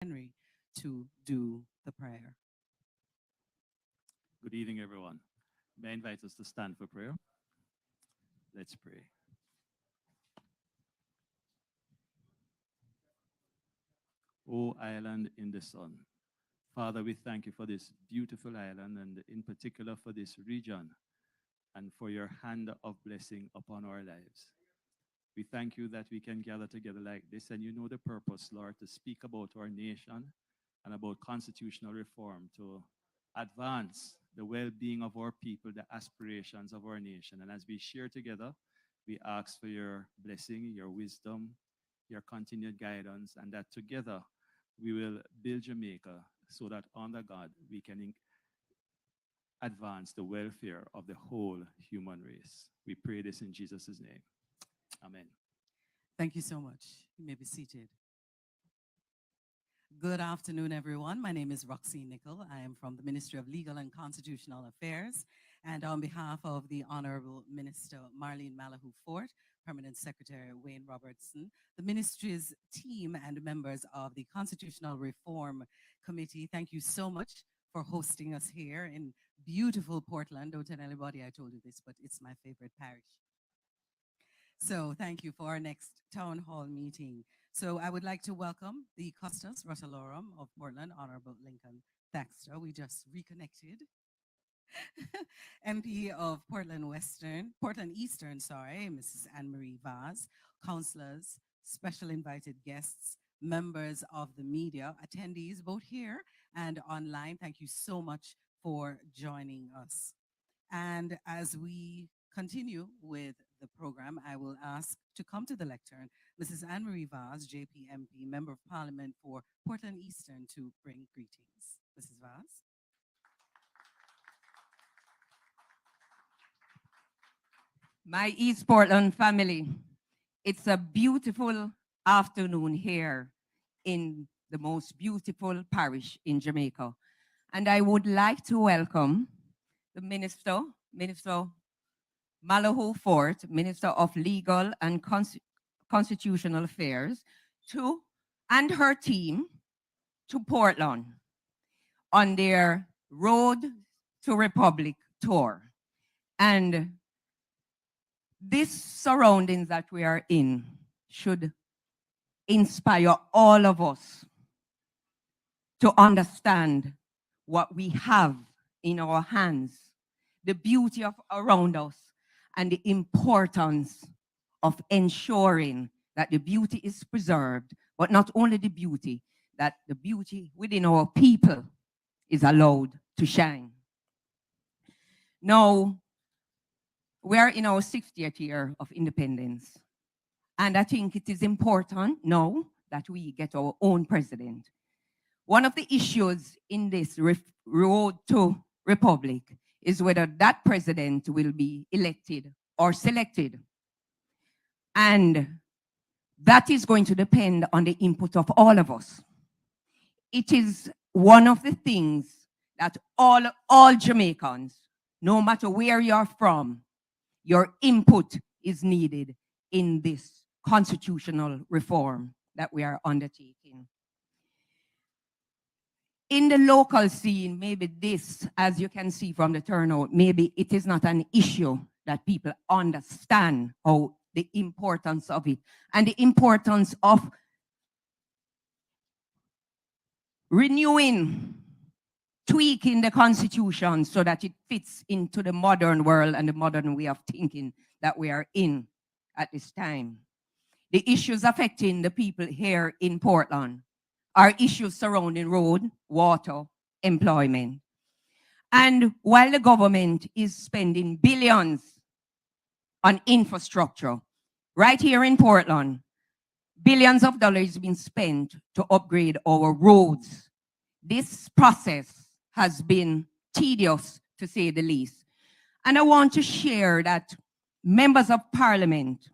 Henry to do the prayer. Good evening, everyone. May I invite us to stand for prayer? Let's pray. O island in the sun, Father, we thank you for this beautiful island and in particular for this region and for your hand of blessing upon our lives. We thank you that we can gather together like this, and you know the purpose, Lord, to speak about our nation and about constitutional reform, to advance the well-being of our people, the aspirations of our nation. And as we share together, we ask for your blessing, your wisdom, your continued guidance, and that together we will build Jamaica so that under God we can advance the welfare of the whole human race. We pray this in Jesus' name. Amen. Thank you so much. You may be seated. Good afternoon, everyone. My name is Roxy Nicol. I am from the Ministry of Legal and Constitutional Affairs. And on behalf of the Honorable Minister Marlene Malahoo-Forte, Permanent Secretary Wayne Robertson, the ministry's team and members of the Constitutional Reform Committee, thank you so much for hosting us here in beautiful Portland. Don't tell anybody I told you this, but it's my favorite parish. So thank you for our next town hall meeting. So I would like to welcome the Custos Rotalorum of Portland, Honorable Lincoln Thaxter. We just reconnected. MP of Portland Eastern, Mrs. Anne-Marie Vaz, councillors, special invited guests, members of the media, attendees both here and online. Thank you so much for joining us. And as we continue with the program, I will ask to come to the lectern Mrs. Anne-Marie Vaz, JPMP, Member of Parliament for Portland Eastern, to bring greetings. Mrs. Vaz. My East Portland family, it's a beautiful afternoon here in the most beautiful parish in Jamaica. And I would like to welcome the Minister Malahoo-Forte, Minister of Legal and Constitutional Affairs, and her team to Portland on their Road to Republic tour. And these surroundings that we are in should inspire all of us to understand what we have in our hands, the beauty of around us, and the importance of ensuring that the beauty is preserved, but not only the beauty, that the beauty within our people is allowed to shine. Now, we are in our 60th year of independence. And I think it is important now that we get our own president. One of the issues in this road to republic is whether that president will be elected or selected. And that is going to depend on the input of all of us. It is one of the things that all Jamaicans, no matter where you're from, your input is needed in this constitutional reform that we are undertaking. In the local scene, maybe this, as you can see from the turnout, maybe it is not an issue that people understand how the importance of it and the importance of renewing, tweaking the Constitution so that it fits into the modern world and the modern way of thinking that we are in at this time. The issues affecting the people here in Portland are issues surrounding road, water, employment. And while the government is spending billions on infrastructure, right here in Portland, billions of dollars being spent to upgrade our roads. This process has been tedious, to say the least. And I want to share that members of parliament,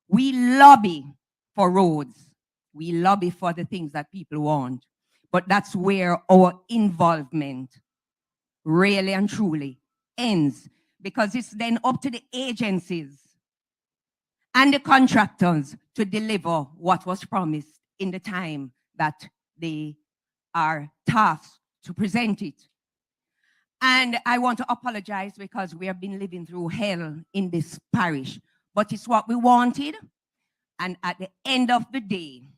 we lobby for roads. We lobby for the things that people want. But that's where our involvement really and truly ends, because it's then up to the agencies and the contractors to deliver what was promised in the time that they are tasked to present it. And I want to apologize because we have been living through hell in this parish, but it's what we wanted. And at the end of the day,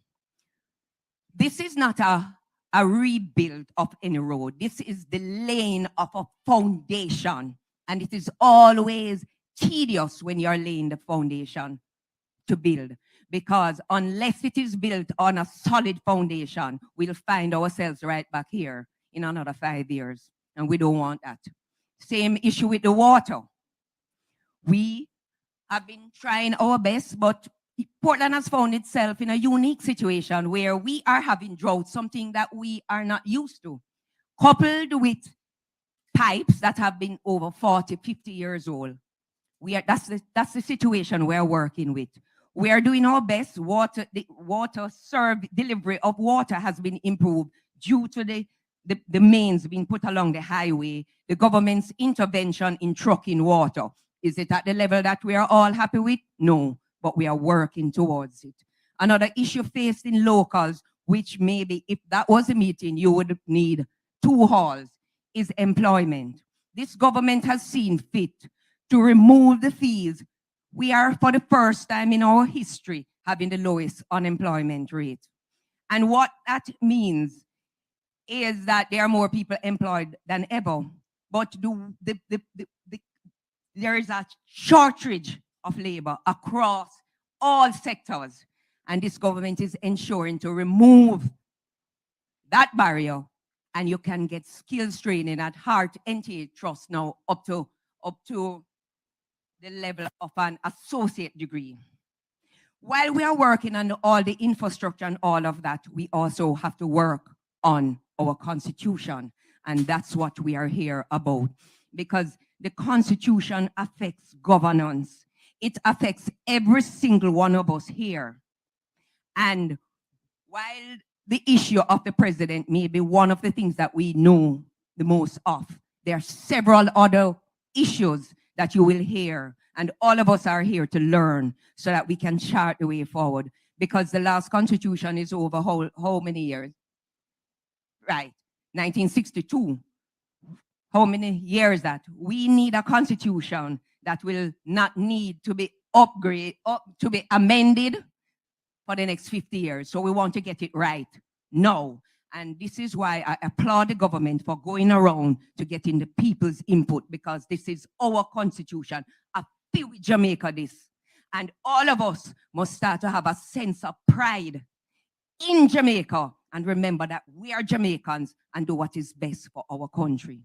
this is not a rebuild of any road. This is the laying of a foundation. And it is always tedious when you're laying the foundation to build. Because unless it is built on a solid foundation, we'll find ourselves right back here in another 5 years. And we don't want that. Same issue with the water. We have been trying our best, but Portland has found itself in a unique situation where we are having drought, something that we are not used to, coupled with pipes that have been over 40, 50 years old. That's the situation we're working with. We are doing our best. Delivery of water has been improved due to the mains being put along the highway, the government's intervention in trucking water. Is it at the level that we are all happy with? No, but we are working towards it. Another issue faced in locals, which maybe if that was a meeting, you would need 2 halls, is employment. This government has seen fit to remove the fees. We are, for the first time in our history, having the lowest unemployment rate. And what that means is that there are more people employed than ever. But there is a shortage of labor across all sectors. And this government is ensuring to remove that barrier, and you can get skills training at Heart NTA Trust now up to the level of an associate degree. While we are working on all the infrastructure and all of that, we also have to work on our Constitution. And that's what we are here about. Because the Constitution affects governance. It affects every single one of us here. And while the issue of the president may be one of the things that we know the most of, there are several other issues that you will hear. And all of us are here to learn so that we can chart the way forward. Because the last Constitution is over how many years? Right, 1962. How many years that? We need a Constitution that will not need to be to be amended for the next 50 years. So we want to get it right now. And this is why I applaud the government for going around to getting the people's input, because this is our Constitution. I feel with Jamaica this. And all of us must start to have a sense of pride in Jamaica and remember that we are Jamaicans and do what is best for our country.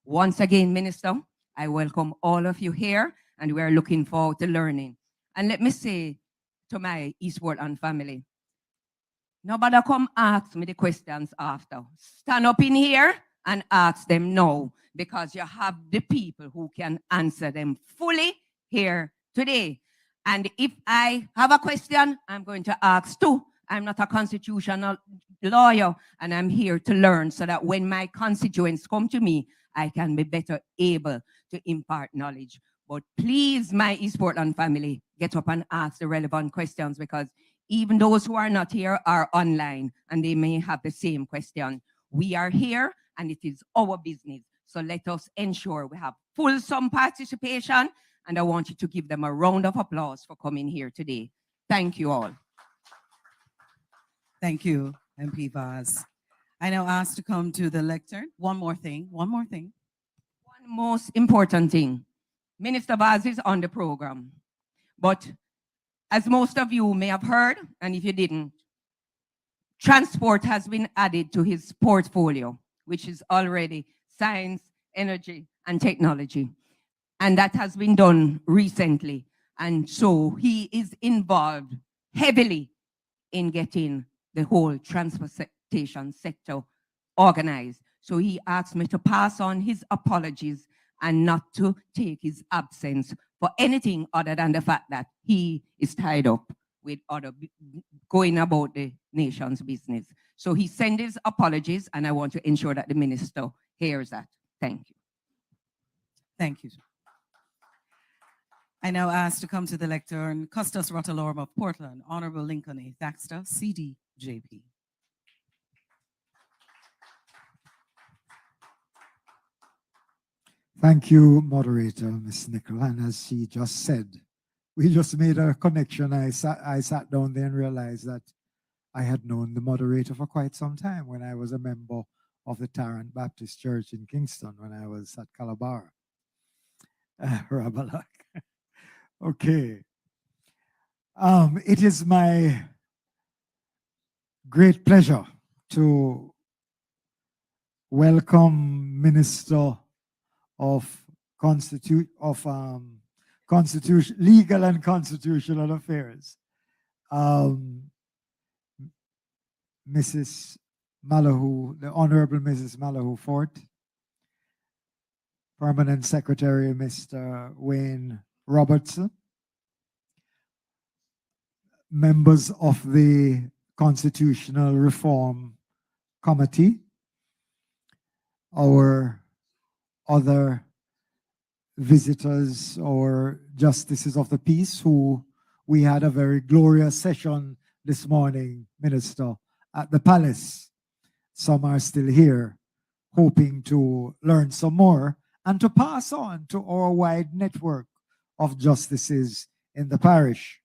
Once again, Minister, I welcome all of you here, and we are looking forward to learning. And let me say to my East Portland family, nobody come ask me the questions after. Stand up in here and ask them now, because you have the people who can answer them fully here today. And if I have a question, I'm going to ask too. I'm not a constitutional lawyer, and I'm here to learn so that when my constituents come to me, I can be better able to impart knowledge. But please, my East Portland family, get up and ask the relevant questions, because even those who are not here are online and they may have the same question. We are here and it is our business. So let us ensure we have fulsome participation, and I want you to give them a round of applause for coming here today. Thank you all. Thank you, MP Vaz. I now ask to come to the lectern. One more thing. One Most important thing. Minister Vaz is on the program. But as most of you may have heard, and if you didn't, transport has been added to his portfolio, which is already science, energy, and technology. And that has been done recently. And so he is involved heavily in getting the whole transportation sector organized. So he asked me to pass on his apologies and not to take his absence for anything other than the fact that he is tied up with going about the nation's business. So he sent his apologies, and I want to ensure that the minister hears that. Thank you. Thank you. I now ask to come to the lectern, Custos Rotalorum of Portland, Honorable Lincoln A. Thaxter, CDJP. Thank you, moderator, Ms. Nicol. And as she just said, we just made a connection. I sat down there and realized that I had known the moderator for quite some time when I was a member of the Tarrant Baptist Church in Kingston when I was at Calabar. Rabalak. Okay. It is my great pleasure to welcome Minister of Legal and Constitutional Affairs, Mrs. Malahoo, the Honorable Mrs. Malahoo-Forte, Permanent Secretary Mr. Wayne Robertson, members of the Constitutional Reform Committee, our other visitors or justices of the peace who we had a very glorious session this morning, Minister, at the palace. Some are still here hoping to learn some more and to pass on to our wide network of justices in the parish.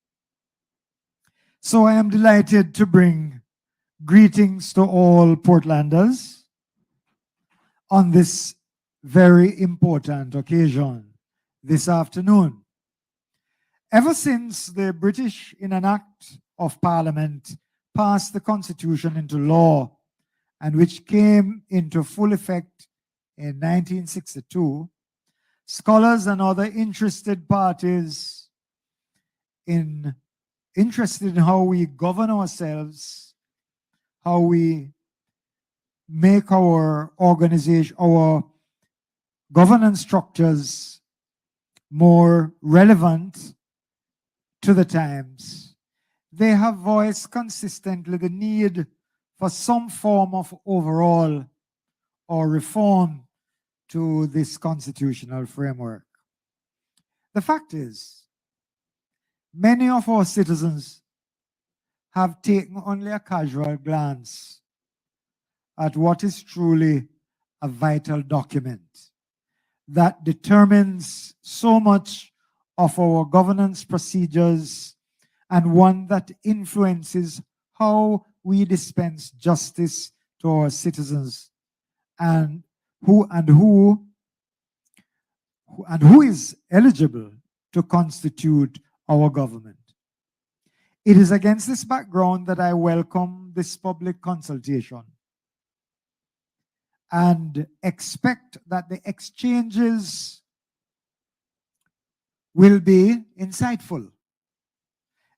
So I am delighted to bring greetings to all Portlanders on this very important occasion this afternoon. Ever since the British, in an act of Parliament, passed the Constitution into law and which came into full effect in 1962, scholars and other interested parties interested in how we govern ourselves, how we make our organization, our governance structures more relevant to the times. They have voiced consistently the need for some form of overhaul or reform to this constitutional framework. The fact is, many of our citizens have taken only a casual glance at what is truly a vital document that determines so much of our governance procedures and one that influences how we dispense justice to our citizens and who is eligible to constitute our government. It is against this background that I welcome this public consultation and expect that the exchanges will be insightful,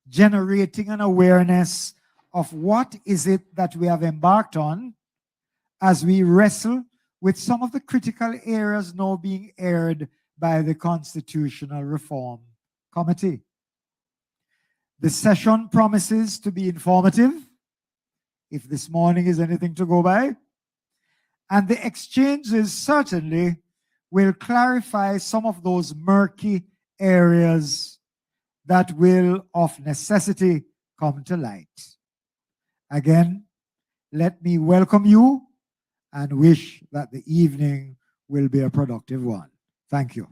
generating an awareness of what is it that we have embarked on as we wrestle with some of the critical areas now being aired by the Constitutional Reform Committee. The session promises to be informative, if this morning is anything to go by, and the exchanges certainly will clarify some of those murky areas that will of necessity come to light. Again, let me welcome you and wish that the evening will be a productive one. Thank you.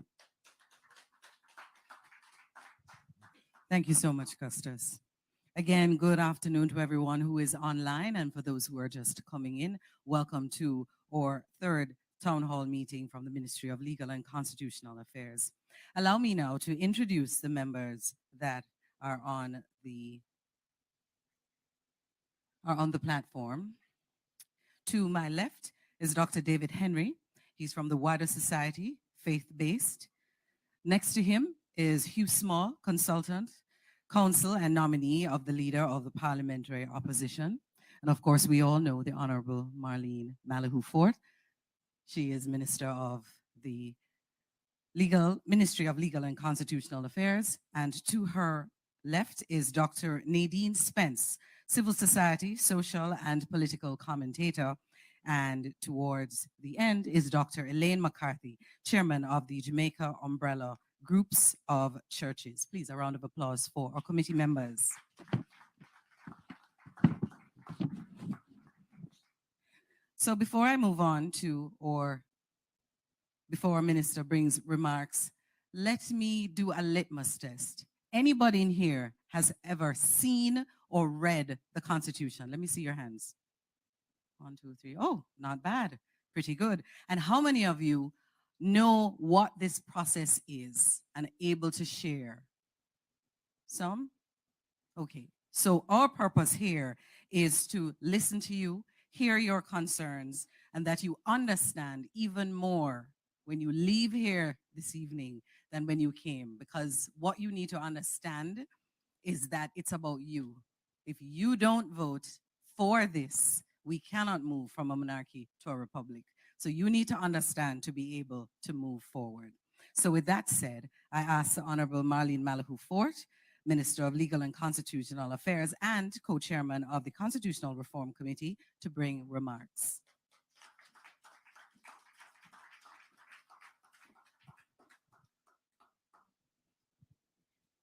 Thank you so much, Custis. Again, good afternoon to everyone who is online, and for those who are just coming in, welcome to our third town hall meeting from the Ministry of Legal and Constitutional Affairs. Allow me now to introduce the members that are on the platform. To my left is Dr. David Henry. He's from the Wider Society, faith-based. Next to him is Hugh Small, consultant, counsel and nominee of the Leader of the Parliamentary Opposition. And of course, we all know the Honorable Marlene Malahoo-Forte. She is Minister of the Ministry of Legal and Constitutional Affairs. And to her left is Dr. Nadine Spence, civil society, social and political commentator. And towards the end is Dr. Elaine McCarthy, chairman of the Jamaica Umbrella Groups of Churches. Please, a round of applause for our committee members. So before I move on to our before our minister brings remarks, let me do a litmus test. Anybody in here has ever seen or read the Constitution? Let me see your hands. 1, 2, 3. Oh, not bad. Pretty good. And how many of you know what this process is and able to share? Some? Okay. So our purpose here is to listen to you, hear your concerns, and that you understand even more when you leave here this evening than when you came. Because what you need to understand is that it's about you. If you don't vote for this, we cannot move from a monarchy to a republic. So you need to understand to be able to move forward. So with that said, I ask the Honorable Marlene Malahoo-Forte, Minister of Legal and Constitutional Affairs and co-chairman of the Constitutional Reform Committee, to bring remarks.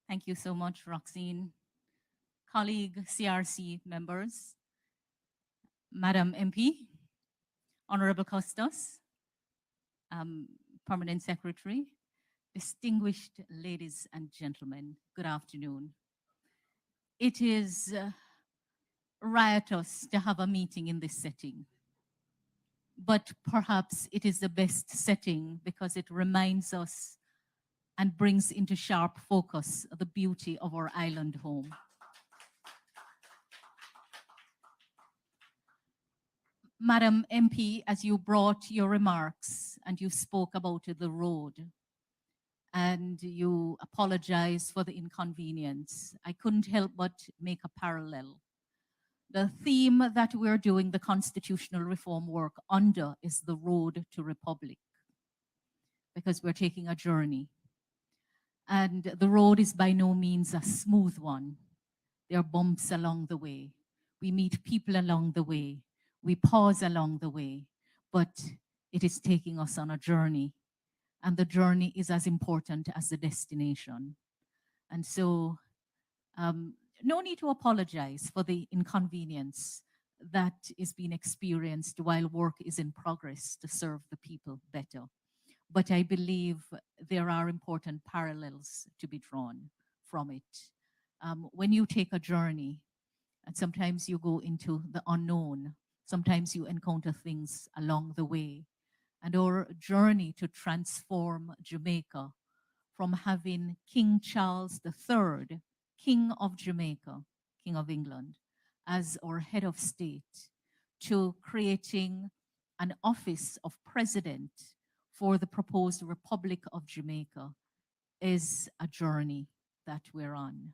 Thank you so much, Roxine. Colleague CRC members, Madam MP, Honorable Custos, Permanent Secretary, distinguished ladies and gentlemen, good afternoon. It is riotous to have a meeting in this setting, but perhaps it is the best setting because it reminds us and brings into sharp focus the beauty of our island home. Madam MP, as you brought your remarks and you spoke about the road and you apologized for the inconvenience, I couldn't help but make a parallel. The theme that we're doing the constitutional reform work under is the road to republic, because we're taking a journey. And the road is by no means a smooth one. There are bumps along the way. We meet people along the way. We pause along the way, but it is taking us on a journey. And the journey is as important as the destination. And so, no need to apologize for the inconvenience that is being experienced while work is in progress to serve the people better. But I believe there are important parallels to be drawn from it. When you take a journey, and sometimes you go into the unknown, sometimes you encounter things along the way. And our journey to transform Jamaica from having King Charles III, King of Jamaica, King of England, as our head of state, to creating an office of president for the proposed Republic of Jamaica is a journey that we're on.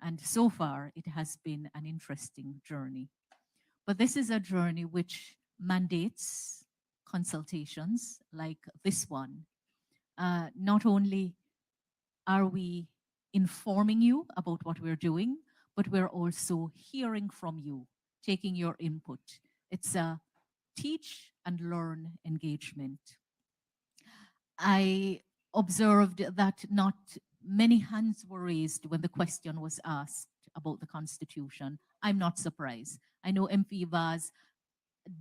And so far, it has been an interesting journey. But this is a journey which mandates consultations like this one. Not only are we informing you about what we're doing, but we're also hearing from you, taking your input. It's a teach and learn engagement. I observed that not many hands were raised when the question was asked about the Constitution. I'm not surprised. I know MP Vaz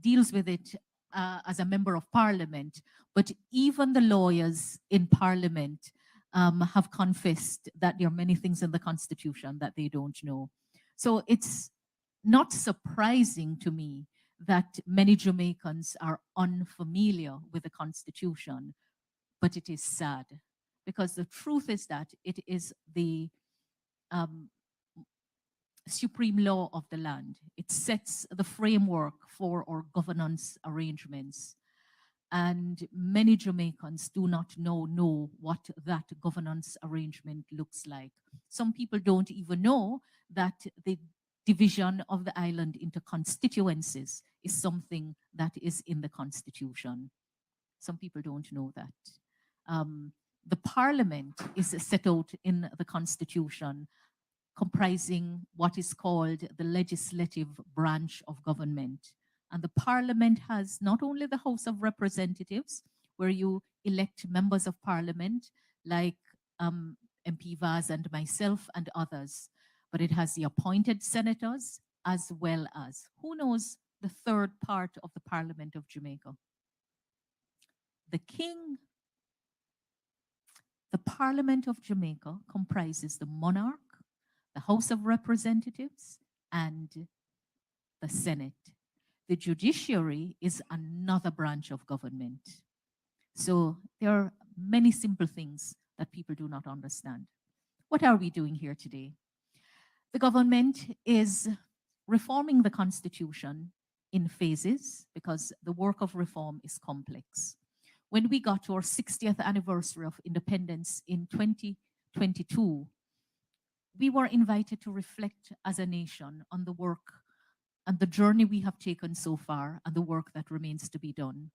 deals with it as a member of Parliament, but even the lawyers in Parliament have confessed that there are many things in the Constitution that they don't know. So it's not surprising to me that many Jamaicans are unfamiliar with the Constitution, but it is sad because the truth is that it is the supreme law of the land. It sets the framework for our governance arrangements. And many Jamaicans do not know what that governance arrangement looks like. Some people don't even know that the division of the island into constituencies is something that is in the Constitution. Some people don't know that. The Parliament is set out in the Constitution, comprising what is called the legislative branch of government. And the Parliament has not only the House of Representatives, where you elect members of Parliament like MP Vaz and myself and others, but it has the appointed senators as well as, who knows the third part of the Parliament of Jamaica? The King The Parliament of Jamaica comprises the monarch, the House of Representatives, and the Senate. The judiciary is another branch of government. So there are many simple things that people do not understand. What are we doing here today? The government is reforming the Constitution in phases because the work of reform is complex. When we got to our 60th anniversary of independence in 2022, we were invited to reflect as a nation on the work and the journey we have taken so far and the work that remains to be done.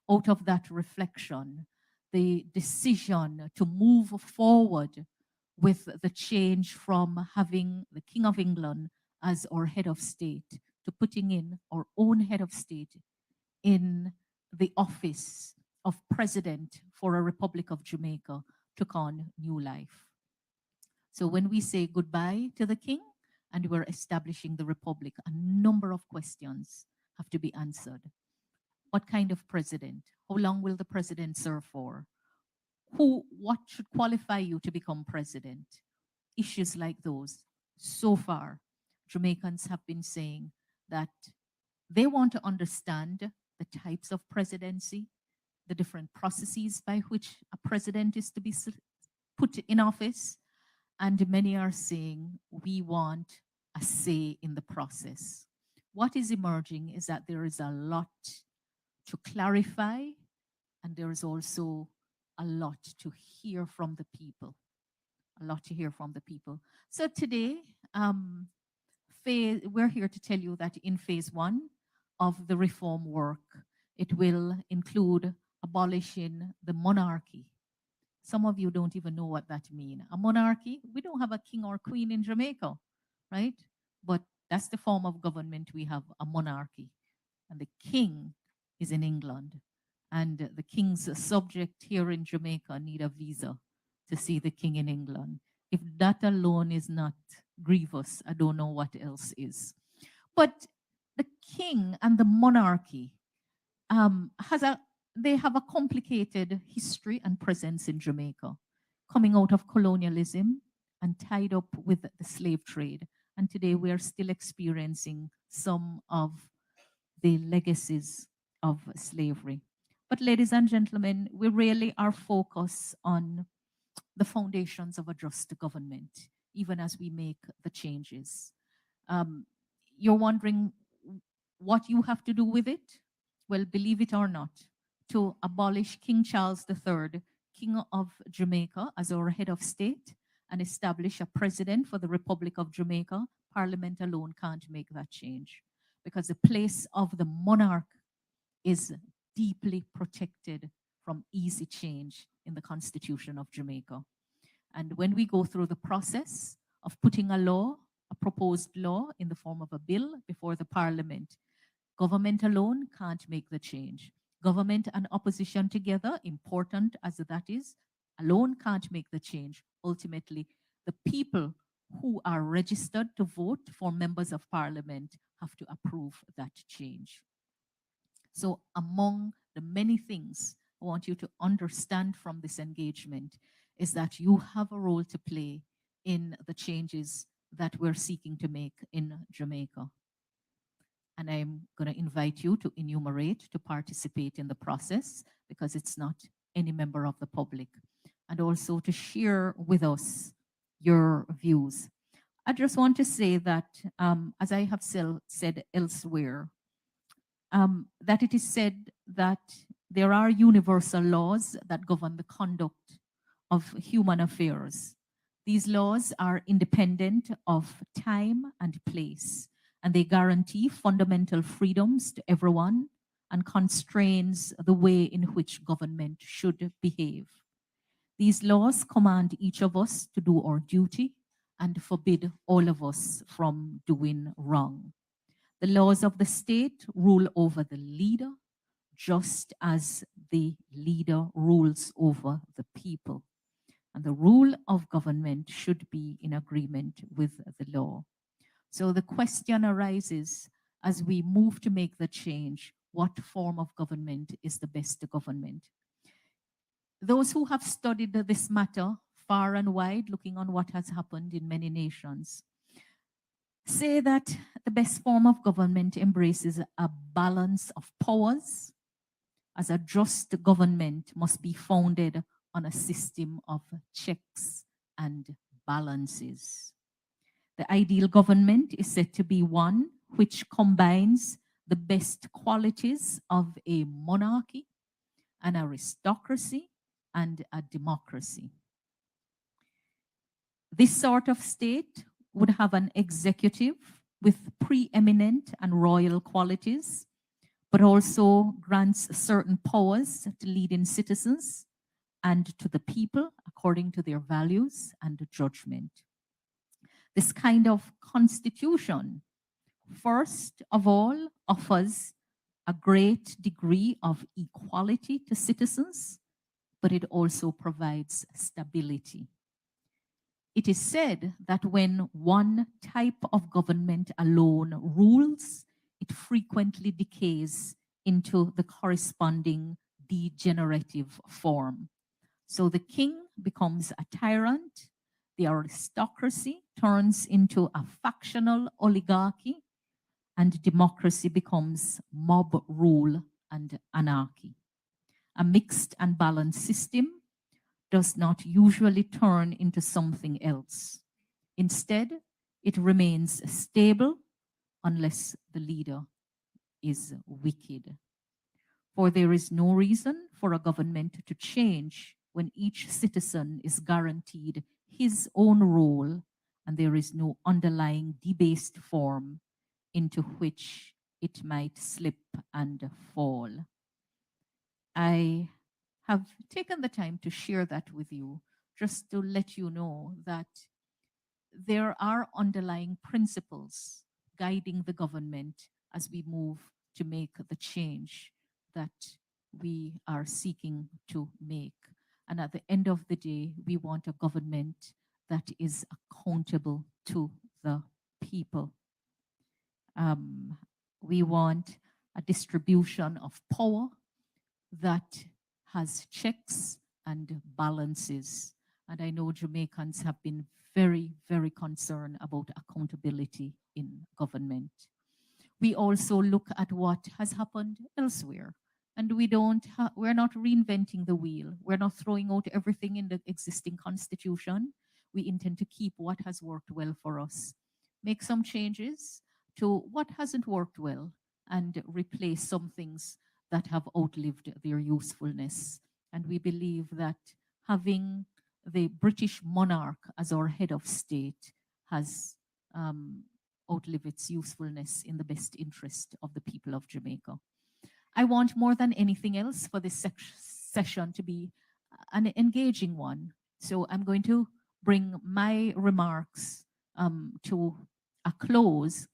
Out of that reflection, the decision to move forward with the change from having the King of England as our head of state to putting in our own head of state in the office of president for a Republic of Jamaica took on new life. So when we say goodbye to the king and we're establishing the republic, a number of questions have to be answered. What kind of president? How long will the president serve for? What should qualify you to become president? Issues like those. So far, Jamaicans have been saying that they want to understand the types of presidency, the different processes by which a president is to be put in office, and many are saying we want a say in the process. What is emerging is that there is a lot to clarify, and there is also a lot to hear from the people. A lot to hear from the people. So today, we're here to tell you that in phase one of the reform work, it will include abolishing the monarchy. Some of you don't even know what that means. A monarchy, we don't have a king or queen in Jamaica, right? But that's the form of government we have, a monarchy. And the king is in England. And the king's subject here in Jamaica need a visa to see the king in England. If that alone is not grievous, I don't know what else is. But the king and the monarchy they have a complicated history and presence in Jamaica, coming out of colonialism and tied up with the slave trade. And today we are still experiencing some of the legacies of slavery. But ladies and gentlemen, we really are focused on the foundations of a just government, even as we make the changes. You're wondering what you have to do with it? Well, believe it or not, to abolish King Charles III, King of Jamaica, as our head of state and establish a president for the Republic of Jamaica, Parliament alone can't make that change because the place of the monarch is deeply protected from easy change in the Constitution of Jamaica. And when we go through the process of putting a proposed law in the form of a bill before the Parliament, government alone can't make the change. Government and opposition together, important as that is, alone can't make the change. Ultimately, the people who are registered to vote for members of Parliament have to approve that change. So among the many things I want you to understand from this engagement is that you have a role to play in the changes that we're seeking to make in Jamaica. And I'm going to invite you to enumerate, to participate in the process, because it's not any member of the public, and also to share with us your views. I just want to say that, as I have said elsewhere, that it is said that there are universal laws that govern the conduct of human affairs. These laws are independent of time and place, and they guarantee fundamental freedoms to everyone and constrains the way in which government should behave. These laws command each of us to do our duty and forbid all of us from doing wrong. The laws of the state rule over the leader, just as the leader rules over the people. And the rule of government should be in agreement with the law. So the question arises, as we move to make the change, what form of government is the best government? Those who have studied this matter far and wide, looking on what has happened in many nations, say that the best form of government embraces a balance of powers, as a just government must be founded on a system of checks and balances. The ideal government is said to be one which combines the best qualities of a monarchy, an aristocracy, and a democracy. This sort of state would have an executive with preeminent and royal qualities, but also grants certain powers to leading citizens and to the people according to their values and judgment. This kind of constitution, first of all, offers a great degree of equality to citizens, but it also provides stability. It is said that when one type of government alone rules, it frequently decays into the corresponding degenerative form. So the king becomes a tyrant, the aristocracy turns into a factional oligarchy, and democracy becomes mob rule and anarchy. A mixed and balanced system does not usually turn into something else. Instead, it remains stable unless the leader is wicked. For there is no reason for a government to change when each citizen is guaranteed his own role and there is no underlying debased form into which it might slip and fall. I have taken the time to share that with you just to let you know that there are underlying principles guiding the government as we move to make the change that we are seeking to make. And at the end of the day, we want a government that is accountable to the people. We want a distribution of power that has checks and balances. And I know Jamaicans have been very, very concerned about accountability in government. We also look at what has happened elsewhere. And we're not reinventing the wheel. We're not throwing out everything in the existing constitution. We intend to keep what has worked well for us, make some changes to what hasn't worked well, and replace some things that have outlived their usefulness. And we believe that having the British monarch as our head of state has outlived its usefulness in the best interest of the people of Jamaica. I want more than anything else for this session to be an engaging one. So I'm going to bring my remarks to a close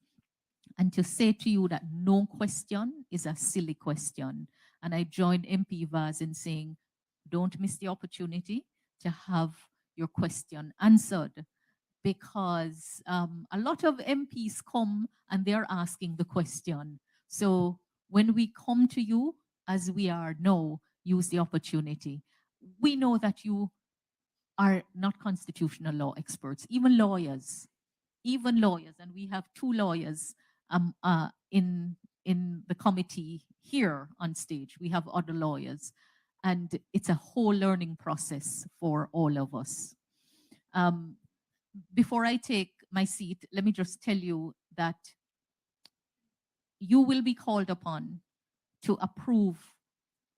and to say to you that no question is a silly question. And I join MP Vaz in saying, don't miss the opportunity to have your question answered, because a lot of MPs come and they're asking the question. So when we come to you, as we are now, use the opportunity. We know that you are not constitutional law experts, even lawyers, and we have two lawyers in the committee here on stage. We have other lawyers, and it's a whole learning process for all of us. Before I take my seat, let me just tell you that you will be called upon to approve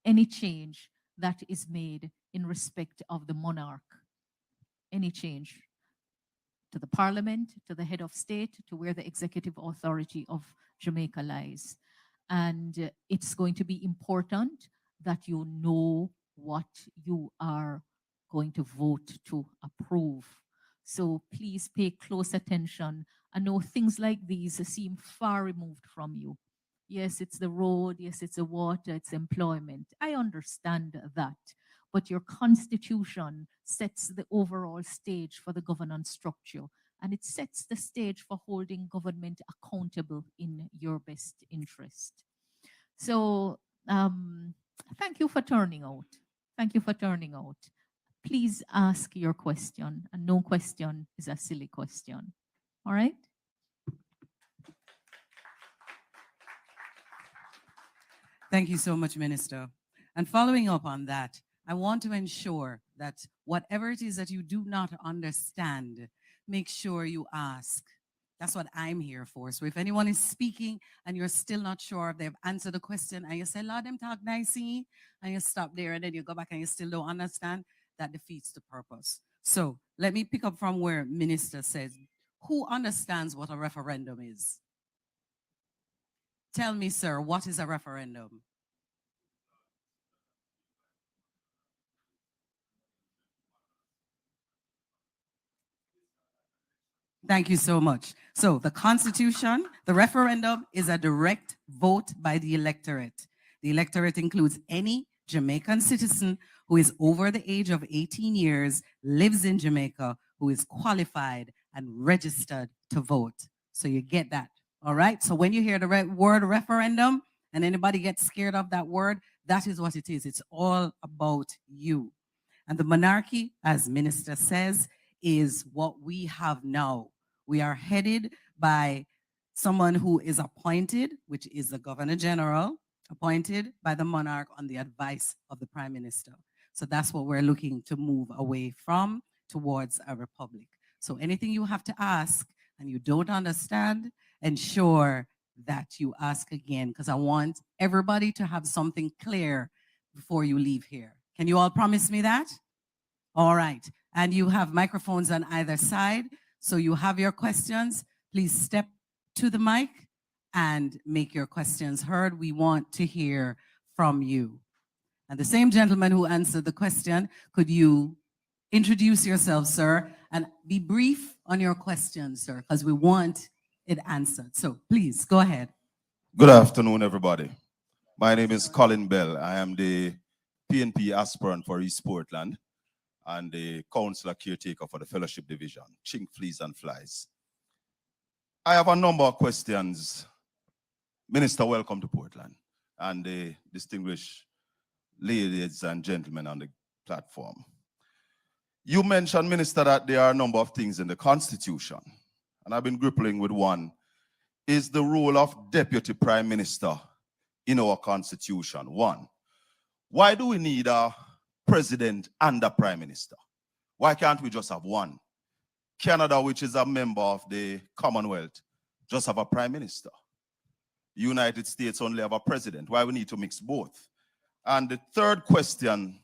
any change that is made in respect of the monarch, any change to the parliament, to the head of state, to where the executive authority of Jamaica lies. And it's going to be important that you know what you are going to vote to approve. So please pay close attention. I know things like these seem far removed from you. Yes, it's the road. Yes, it's the water. It's employment. I understand that. But your constitution sets the overall stage for the governance structure, and it sets the stage for holding government accountable in your best interest. So thank you for turning out. Thank you for turning out. Please ask your question, and no question is a silly question. All right? Thank you so much, Minister. And following up on that, I want to ensure that whatever it is that you do not understand, make sure you ask. That's what I'm here for. So if anyone is speaking and you're still not sure if they've answered the question and you say, Lord, them talk nicely, and you stop there and then you go back and you still don't understand, that defeats the purpose. So let me pick up from where Minister says, who understands what a referendum is? Tell me, sir, what is a referendum? Thank you so much. So the Constitution, the referendum is a direct vote by the electorate. The electorate includes any Jamaican citizen who is over the age of 18 years, lives in Jamaica, who is qualified and registered to vote. So you get that, all right? So when you hear the word referendum and anybody gets scared of that word, that is what it is. It's all about you. And the monarchy, as Minister says, is what we have now. We are headed by someone who is appointed, which is the Governor General, appointed by the monarch on the advice of the Prime Minister. So that's what we're looking to move away from towards a republic. So anything you have to ask and you don't understand, ensure that you ask again, because I want everybody to have something clear before you leave here. Can you all promise me that? All right. And you have microphones on either side. So you have your questions. Please step to the mic and make your questions heard. We want to hear from you. And the same gentleman who answered the question, could you introduce yourself, sir, and be brief on your question, sir, because we want it answered. So please go ahead. Good afternoon, everybody. My name is Colin Bell. I am the PNP aspirant for East Portland and the councillor caretaker for the Fellowship Division, Chink, Fleas and Flies. I have a number of questions. Minister, welcome to Portland, and the distinguished ladies and gentlemen on the platform. You mentioned, Minister, that there are a number of things in the Constitution, and I've been grappling with one, is the role of Deputy Prime Minister in our Constitution. One, why do we need a President and a Prime Minister? Why can't we just have one? Canada, which is a member of the Commonwealth, just have a Prime Minister. The United States only have a President. Why we need to mix both? And the third question,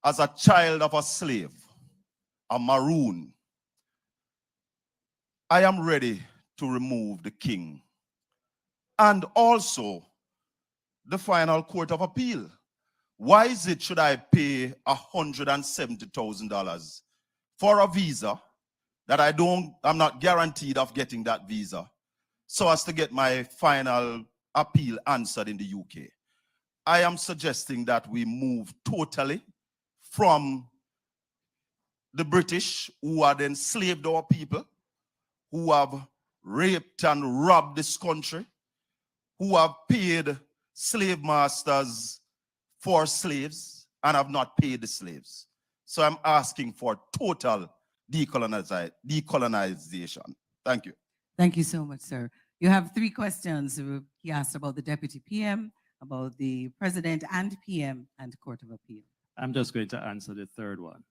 as a child of a slave, a maroon, I am ready to remove the king and also the final court of appeal. Why is it should I pay $170,000 for a visa that I'm not guaranteed of getting that visa, so as to get my final appeal answered in the UK? I am suggesting that we move totally from the British, who had enslaved our people, who have raped and robbed this country, who have paid slave masters for slaves and have not paid the slaves. So I'm asking for total decolonization. Thank you. Thank you so much, sir. You have three questions. He asked about the Deputy PM, about the President and PM, and Court of Appeal. I'm just going to answer the third one,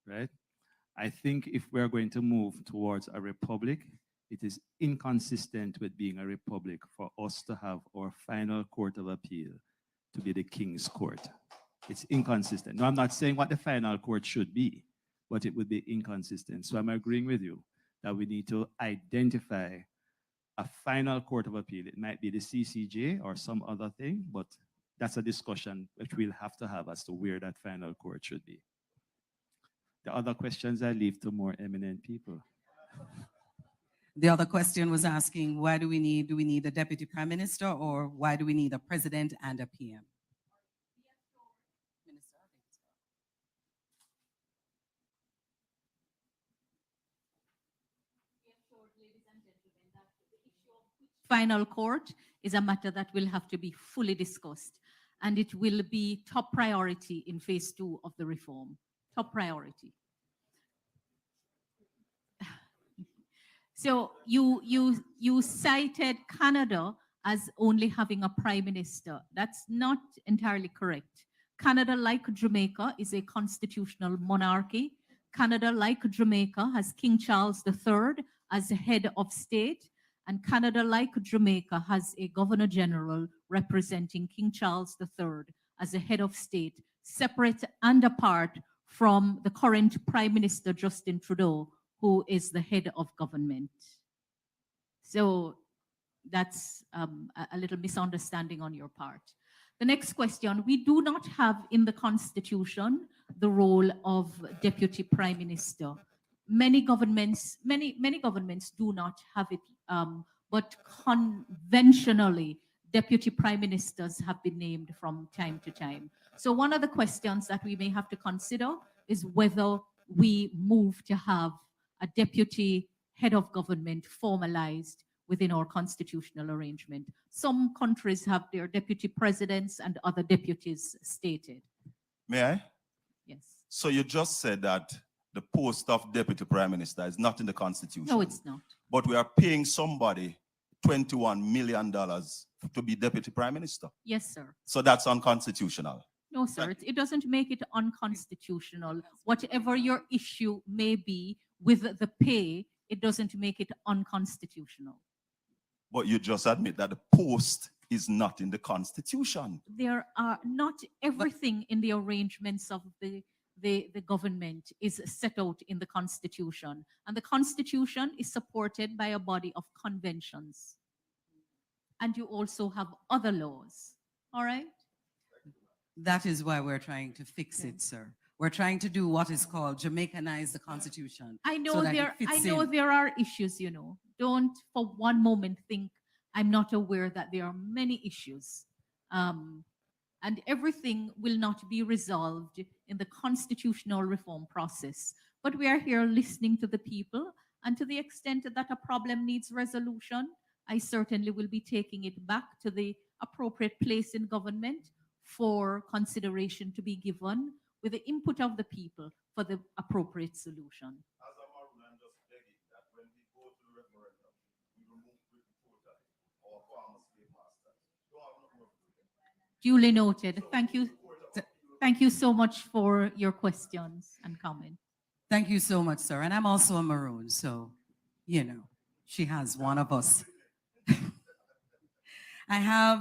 right? I think if we're going to move towards a republic, it is inconsistent with being a republic for us to have our final court of appeal to be the King's Court. It's inconsistent. No, I'm not saying what the final court should be, but it would be inconsistent. So I'm agreeing with you that we need to identify a final court of appeal. It might be the CCJ or some other thing, but that's a discussion which we'll have to have as to where that final court should be. The other questions I leave to more eminent people. The other question was asking, why do we need a Deputy Prime Minister, or why do we need a President and a PM? Final court is a matter that will have to be fully discussed. and it will be top priority in phase 2 of the reform. Top priority. So you cited Canada as only having a prime minister. That's not entirely correct. Canada, like Jamaica, is a constitutional monarchy. Canada, like Jamaica, has King Charles III as head of state. And Canada, like Jamaica, has a Governor General representing King Charles III as a head of state, separate and apart from the current Prime Minister, Justin Trudeau, who is the head of government. So that's a little misunderstanding on your part. The next question, we do not have in the Constitution the role of Deputy Prime Minister. Many governments do not have it, but conventionally, Deputy Prime Ministers have been named from time to time. So one of the questions that we may have to consider is whether we move to have a deputy head of government formalized within our constitutional arrangement. Some countries have their deputy presidents and other deputies stated. May I? Yes. So you just said that the post of deputy prime minister is not in the Constitution. No, it's not. But we are paying somebody $21 million to be deputy prime minister. Yes, sir. So that's unconstitutional. No, sir, it doesn't make it unconstitutional. Whatever your issue may be with the pay, it doesn't make it unconstitutional. But you just admit that the post is not in the Constitution. There are not everything in the arrangements of the government is set out in the Constitution. And the Constitution is supported by a body of conventions. And you also have other laws. All right? That is why we're trying to fix it, sir. We're trying to do what is called Jamaicanize the Constitution. I know so that it I fits know in. there are issues, you know. Don't for one moment think I'm not aware that there are many issues. And everything will not be resolved in the constitutional reform process. But we are here listening to the people, and to the extent that a problem needs resolution, I certainly will be taking it back to the appropriate place in government for consideration to be given with the input of the people for the appropriate solution. As a Maroon, I'm just begging that when we go to the referendum, we remove totally our former slave masters. Don't have no more. Duly noted. Thank you. Thank you so much for your questions and comments. Thank you so much, sir. And I'm also a Maroon, so, you know, she has one of us.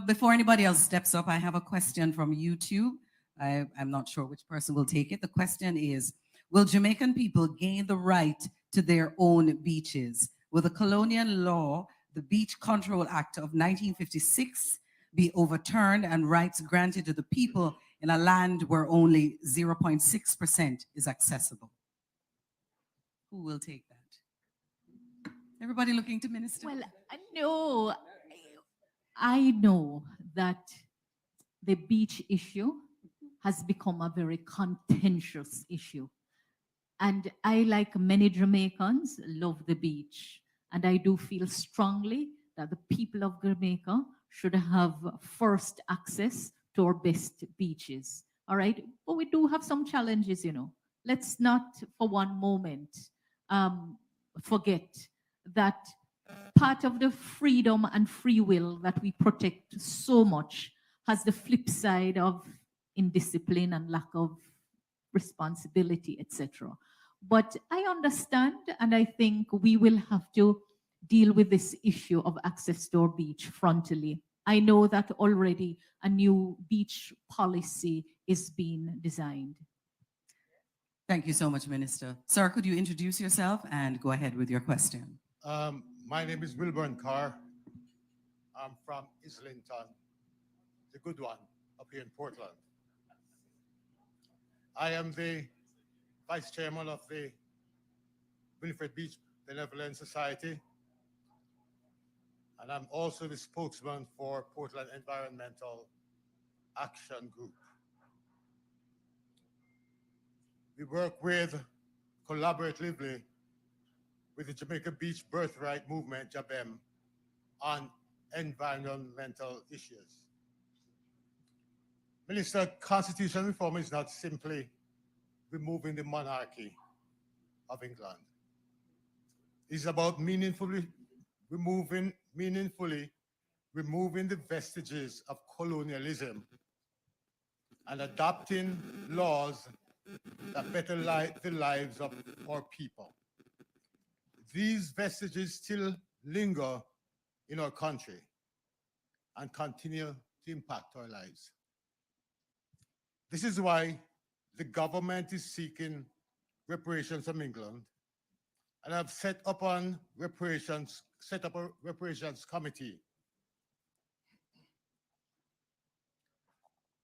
Before anybody else steps up, I have a question from YouTube. I'm not sure which person will take it. The question is, will Jamaican people gain the right to their own beaches? Will the colonial law, the Beach Control Act of 1956, be overturned and rights granted to the people in a land where only 0.6% is accessible? Who will take that? Everybody looking to minister? Well, I know that the beach issue has become a very contentious issue. And I, like many Jamaicans, love the beach. And I do feel strongly that the people of Jamaica should have first access to our best beaches. All right? But we do have some challenges, you know. Let's not for one moment forget that part of the freedom and free will that we protect so much has the flip side of indiscipline and lack of responsibility, etc. But I understand, and I think we will have to deal with this issue of access to our beach frontally. I know that already a new beach policy is being designed. Thank you so much, Minister. Sir, could you introduce yourself and go ahead with your question? My name is Wilburn Carr. I'm from Islington, the good one, up here in Portland. I am the Vice Chairman of the Winifred Beach Benevolent Society, and I'm also the spokesman for Portland Environmental Action Group. We work collaboratively with the Jamaica Beach Birthright Movement, JABEM, on environmental issues. Minister, constitutional reform is not simply removing the monarchy of England. It's about meaningfully removing the vestiges of colonialism and adopting laws that better the lives of our people. These vestiges still linger in our country and continue to impact our lives. This is why the government is seeking reparations from England and have set up a reparations committee.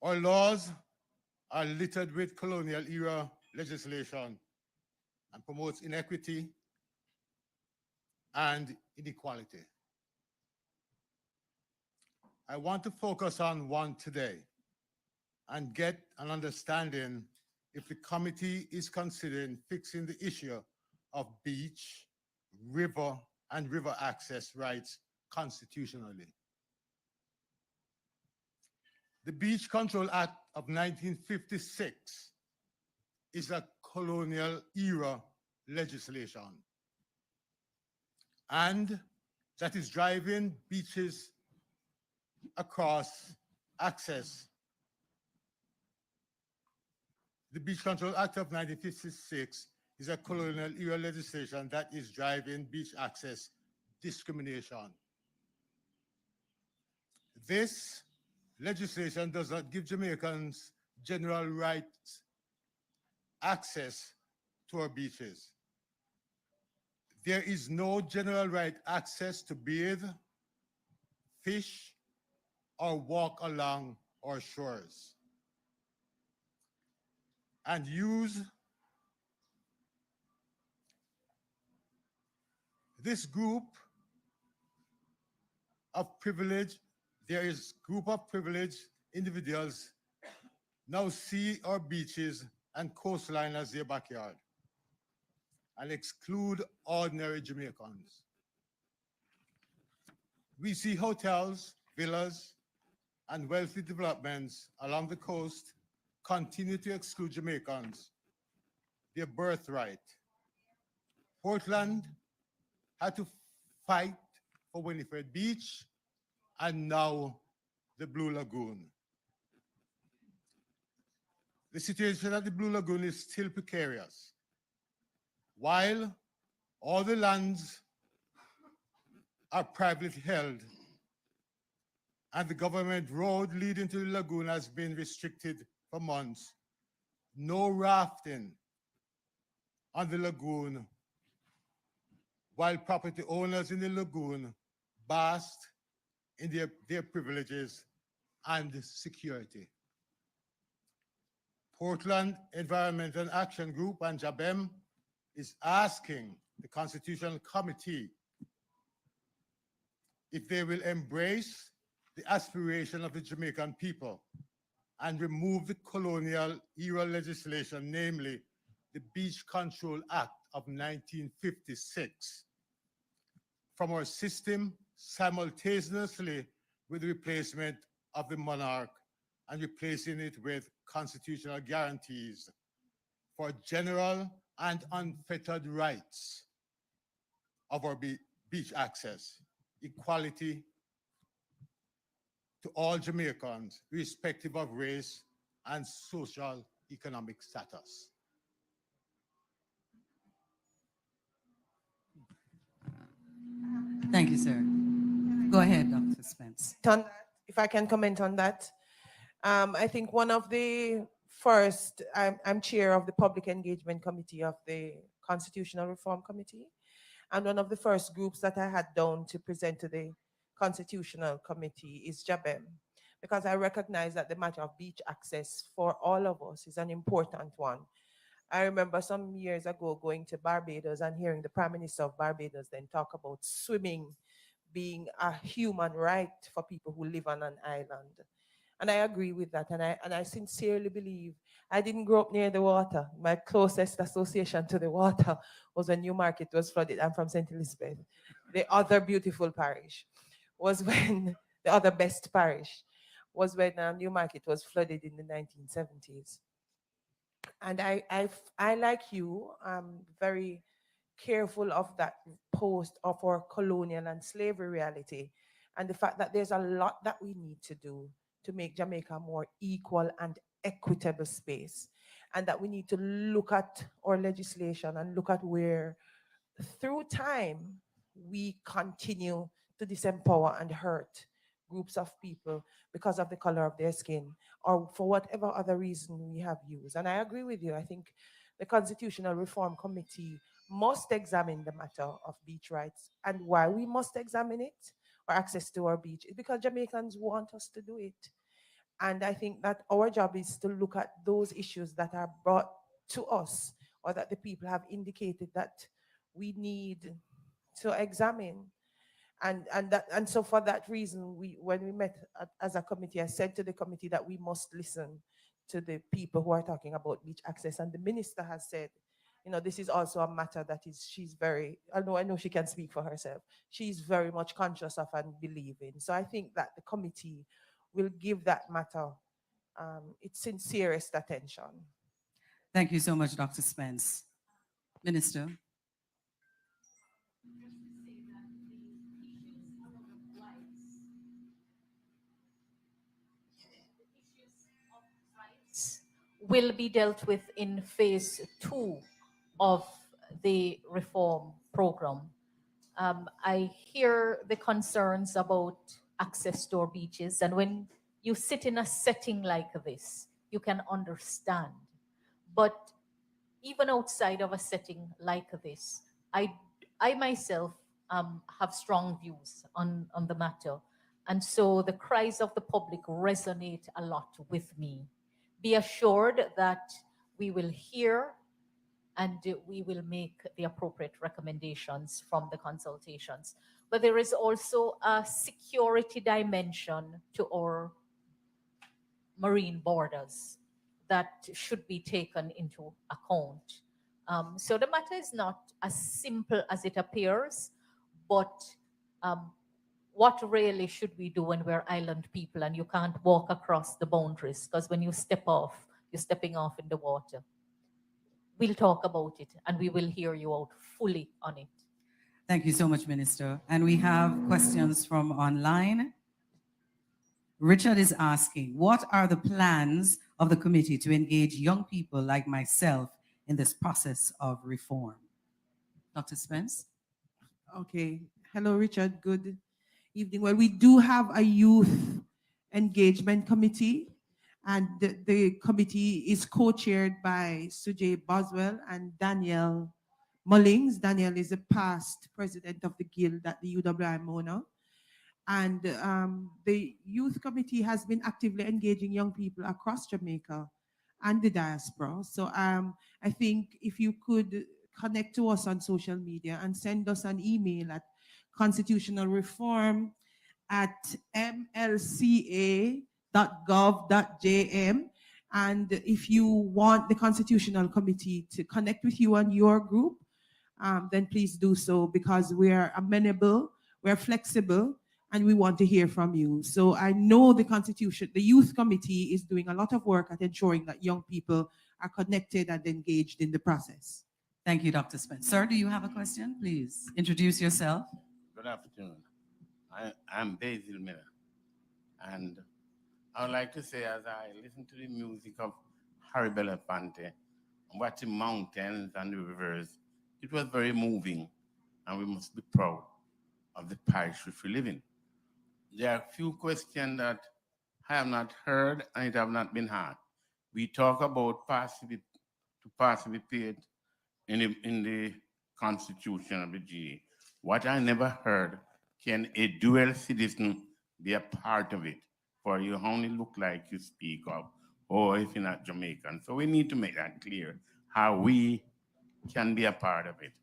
Our laws are littered with colonial era legislation and promotes inequity and inequality. I want to focus on one today and get an understanding if the committee is considering fixing the issue of beach, river, and river access rights constitutionally. The Beach Control Act of 1956 is a colonial era legislation, and that is driving beaches across access. The Beach Control Act of 1956 is a colonial era legislation that is driving beach access discrimination. This legislation does not give Jamaicans general rights access to our beaches. There is no general right access to bathe, fish, or walk along our shores and use this group of privilege. There is group of privileged individuals now see our beaches and coastline as their backyard and exclude ordinary Jamaicans. We see hotels, villas, and wealthy developments along the coast continue to exclude Jamaicans, their birthright. Portland had to fight for Winifred Beach and now the Blue Lagoon. The situation at the Blue Lagoon is still precarious. While all the lands are privately held and the government road leading to the lagoon has been restricted for months, no rafting on the lagoon, while property owners in the lagoon basked in their privileges and security. Portland Environmental Action Group and JABEM is asking the Constitutional Committee if they will embrace the aspiration of the Jamaican people and remove the colonial era legislation, namely the Beach Control Act of 1956, from our system simultaneously with the replacement of the monarch and replacing it with constitutional guarantees for general and unfettered rights of our beach access, equality to all Jamaicans, irrespective of race and social economic status. Thank you, sir. Go ahead, Dr. Spence. On that, if I can comment on that. I think one of the first, I'm chair of the Public Engagement Committee of the Constitutional Reform Committee, and one of the first groups that I had down to present to the Constitutional Committee is JABEM, because I recognize that the matter of beach access for all of us is an important one. I remember some years ago going to Barbados and hearing the Prime Minister of Barbados then talk about swimming being a human right for people who live on an island. And I agree with that. And I sincerely believe, I didn't grow up near the water. My closest association to the water was when Newmarket was flooded. I'm from St. Elizabeth. The other beautiful parish was when, the other best parish was when Newmarket was flooded in the 1970s. And I like you, very careful of that post of our colonial and slavery reality, and the fact that there's a lot that we need to do to make Jamaica a more equal and equitable space, and that we need to look at our legislation and look at where, through time, we continue to disempower and hurt groups of people because of the color of their skin or for whatever other reason we have used. And I agree with you. I think the Constitutional Reform Committee must examine the matter of beach rights. And why we must examine it, or access to our beach, is because Jamaicans want us to do it. And I think that our job is to look at those issues that are brought to us, or that the people have indicated that we need to examine. And so for that reason, when we met as a committee, I said to the committee that we must listen to the people who are talking about beach access. And the minister has said, this is also a matter that she's very, I know she can speak for herself. She's very much conscious of and believing. So I think that the committee will give that matter its sincerest attention. Thank you so much, Dr. Spence. Minister. Will be dealt with in phase 2 of the reform program. I hear the concerns about access to our beaches, and when you sit in a setting like this, you can understand. But even outside of a setting like this, I myself have strong views on the matter. And so the cries of the public resonate a lot with me. Be assured that we will hear and we will make the appropriate recommendations from the consultations. But there is also a security dimension to our marine borders that should be taken into account. So the matter is not as simple as it appears, but what really should we do when we're island people and you can't walk across the boundaries? Because when you step off, you're stepping off in the water. We'll talk about it and we will hear you out fully on it. Thank you so much, Minister. And we have questions from online. Richard is asking, what are the plans of the committee to engage young people like myself in this process of reform? Dr. Spence? Okay. Hello, Richard. Good evening. Well, we do have a youth engagement committee, and the committee is co-chaired by Sujay Boswell and Daniel Mullings. Daniel is a past president of the guild at the UWI Mona. And the youth committee has been actively engaging young people across Jamaica and the diaspora. So I think if you could connect to us on social media and send us an email at constitutionalreform@mlca.gov.jm. And if you want the Constitutional Committee to connect with you and your group, then please do so, because we're amenable, we're flexible, and we want to hear from you. So I know the Youth Committee is doing a lot of work at ensuring that young people are connected and engaged in the process. Thank you, Dr. Spence. Sir, do you have a question? Please introduce yourself. Good afternoon. I'm Basil Miller. And I would like to say, as I listen to the music of Harry Belafonte, watch the mountains and the rivers, it was very moving, and we must be proud of the parish which we live in. There are a few questions that I have not heard and it have not been heard. We talk about participate in the constitution of the GA. What I never heard, can a dual citizen be a part of it? For you only look like you speak of, or if you're not Jamaican. So we need to make that clear, how we can be a part of it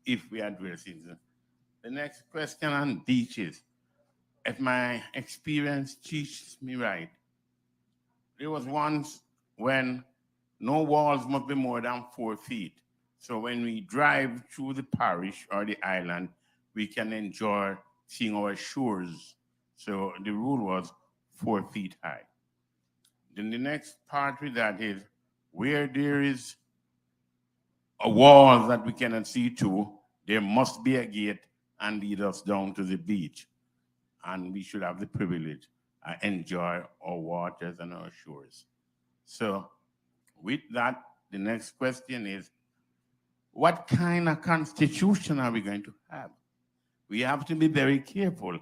if we are dual citizens. The next question on beaches. If my experience teaches me right, there was once when no walls must be more than 4 feet. So when we drive through the parish or the island, we can enjoy seeing our shores. So the rule was 4 feet high. Then the next part with that is where there is a wall that we cannot see to, there must be a gate and lead us down to the beach. And we should have the privilege enjoy our waters and our shores. So with that, the next question is, what kind of constitution are we going to have? We have to be very careful,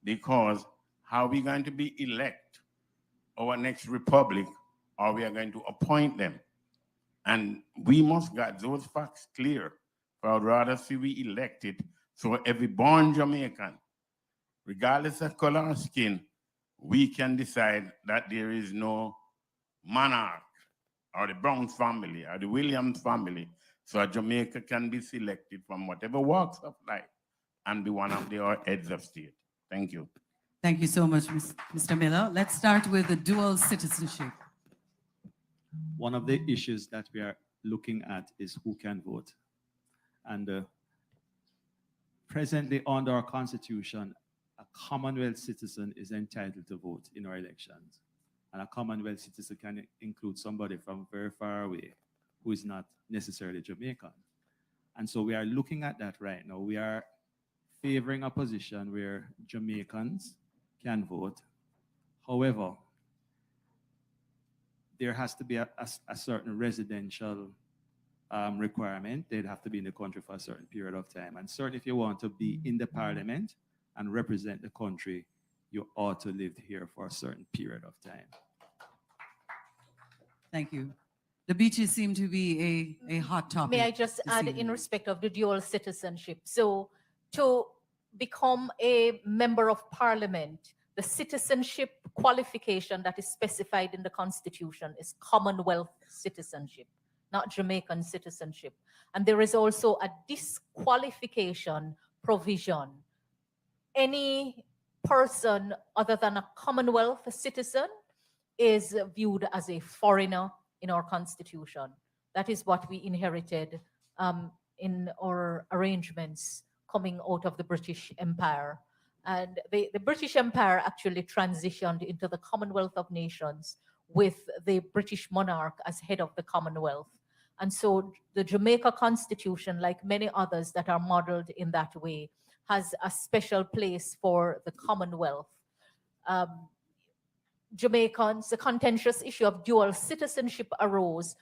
because how are we going to be elect our next republic, or we are going to appoint them? And we must get those facts clear. But I'd rather see we elected so every born Jamaican, regardless of color or skin, we can decide that there is no monarch or the Brown family or the Williams family. So Jamaica can be selected from whatever walks of life and be one of the heads of state. Thank you. Thank you so much, Mr. Miller. Let's start with the dual citizenship. One of the issues that we are looking at is who can vote. And presently under our constitution, a Commonwealth citizen is entitled to vote in our elections. And a Commonwealth citizen can include somebody from very far away who is not necessarily Jamaican. And so we are looking at that right now. We are favoring a position where Jamaicans can vote. However, there has to be a certain residential requirement. They'd have to be in the country for a certain period of time. And certainly if you want to be in the parliament and represent the country, you ought to live here for a certain period of time. Thank you. The beaches seem to be a hot topic. May I just this add in evening. respect of the dual citizenship? So to become a member of parliament, the citizenship qualification that is specified in the Constitution is Commonwealth citizenship, not Jamaican citizenship. And there is also a disqualification provision. Any person other than a Commonwealth citizen is viewed as a foreigner in our Constitution. That is what we inherited in our arrangements coming out of the British Empire. And the British Empire actually transitioned into the Commonwealth of Nations with the British monarch as head of the Commonwealth. And so the Jamaica Constitution, like many others that are modeled in that way, has a special place for the Commonwealth. Jamaicans, the contentious issue of dual citizenship arose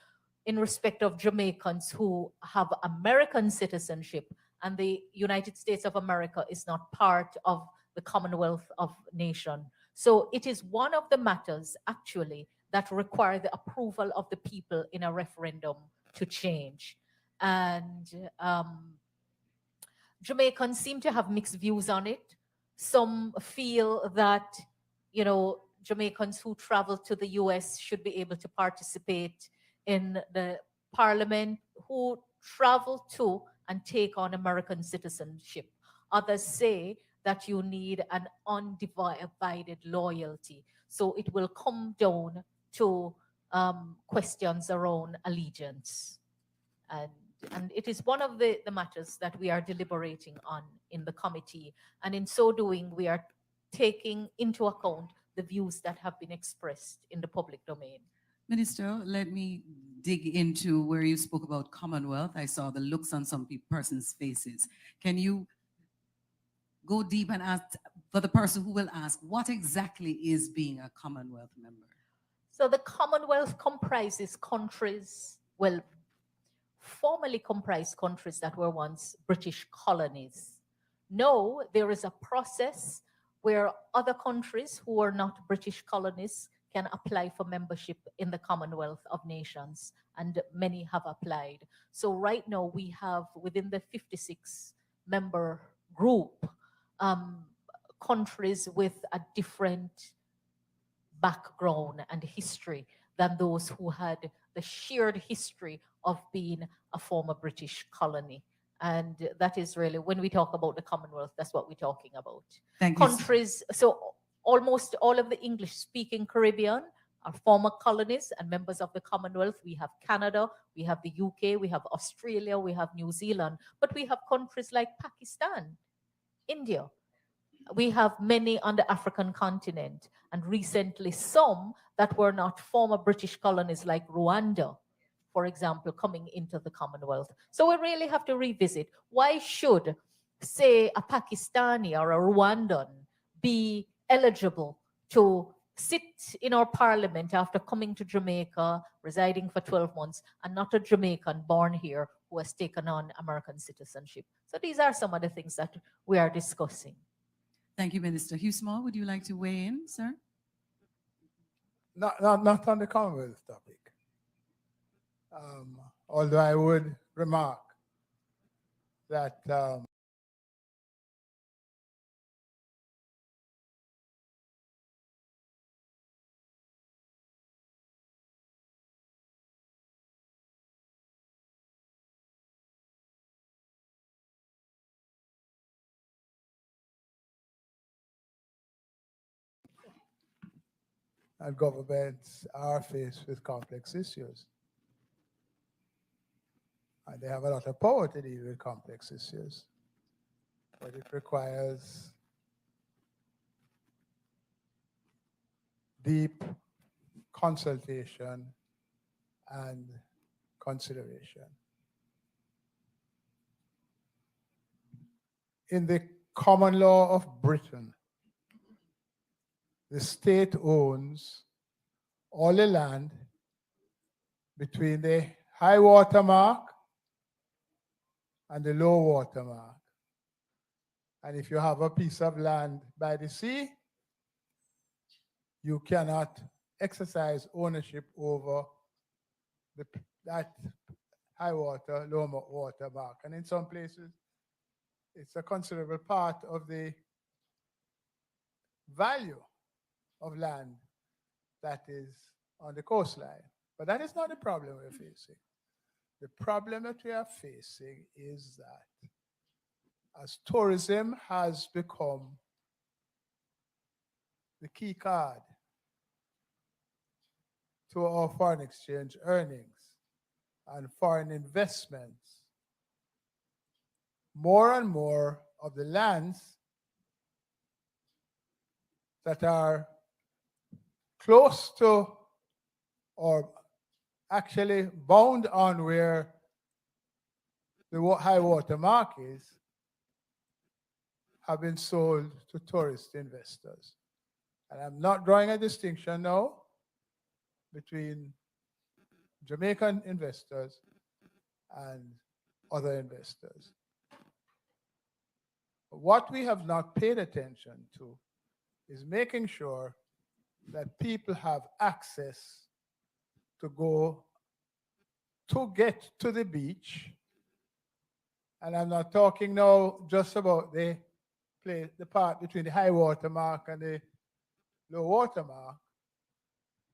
in respect of Jamaicans who have American citizenship, and the United States of America is not part of the Commonwealth of Nations. So it is one of the matters actually that require the approval of the people in a referendum to change. And Jamaicans seem to have mixed views on it. Some feel that, you know, Jamaicans who travel to the US should be able to participate in the parliament, who travel to and take on American citizenship. Others say that you need an undivided loyalty. So it will come down to questions around allegiance. And it is one of the matters that we are deliberating on in the committee. And in so doing, we are taking into account the views that have been expressed in the public domain. Minister, let me dig into where you spoke about Commonwealth. I saw the looks on some persons' faces. Can you go deep and ask, for the person who will ask, what exactly is being a Commonwealth member? So the Commonwealth comprises countries, well, formerly comprised countries that were once British colonies. Now there is a process where other countries who are not British colonies can apply for membership in the Commonwealth of Nations, and many have applied. So right now we have within the 56 member group, countries with a different background and history than those who had the shared history of being a former British colony. And that is really, when we talk about the Commonwealth, that's what we're talking about. Thank you. Countries, so almost all of the English-speaking Caribbean are former colonies and members of the Commonwealth. We have Canada, we have the UK, we have Australia, we have New Zealand, but we have countries like Pakistan, India, we have many on the African continent, and recently some that were not former British colonies, like Rwanda, for example, coming into the Commonwealth. So we really have to revisit, why should, say, a Pakistani or a Rwandan be eligible to sit in our parliament after coming to Jamaica, residing for 12 months, and not a Jamaican born here who has taken on American citizenship? So these are some of the things that we are discussing. Thank you, Minister. Hugh Small, would you like to weigh in, sir? Not on the Commonwealth topic. Although I would remark that governments are faced with complex issues. And they have a lot of power to deal with complex issues. But it requires deep consultation and consideration. In the common law of Britain, the state owns all the land between the high water mark and the low water mark. And if you have a piece of land by the sea, you cannot exercise ownership over that high water, low water mark. And in some places, it's a considerable part of the value of land that is on the coastline. But that is not the problem we're facing. The problem that we are facing is that as tourism has become the key card to our foreign exchange earnings and foreign investments, more and more of the lands that are close to or actually bound on where the high water mark is have been sold to tourist investors. And I'm not drawing a distinction now between Jamaican investors and other investors. What we have not paid attention to is making sure that people have access to go to get to the beach. And I'm not talking now just about the part between the high water mark and the low water mark,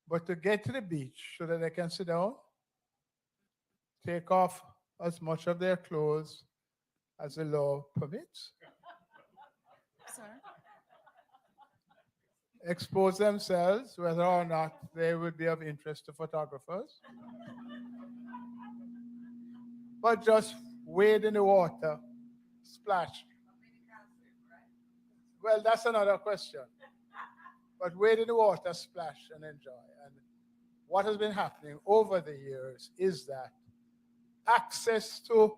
but to get to the beach so that they can sit down, take off as much of their clothes as the law permits, expose themselves, whether or not they would be of interest to photographers, but just wade in the water, splash. Well, that's another question. But wade in the water, splash, and enjoy. And what has been happening over the years is that access to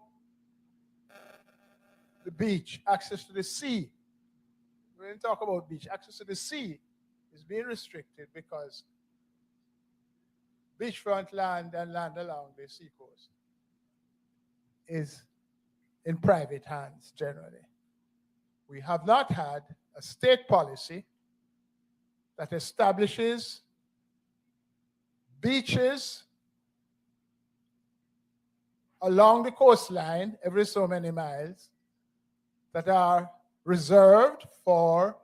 the beach, access to the sea, we didn't talk about beach, access to the sea is being restricted because beachfront land and land along the seacoast is in private hands generally. We have not had a state policy that establishes beaches along the coastline every so many miles that are reserved for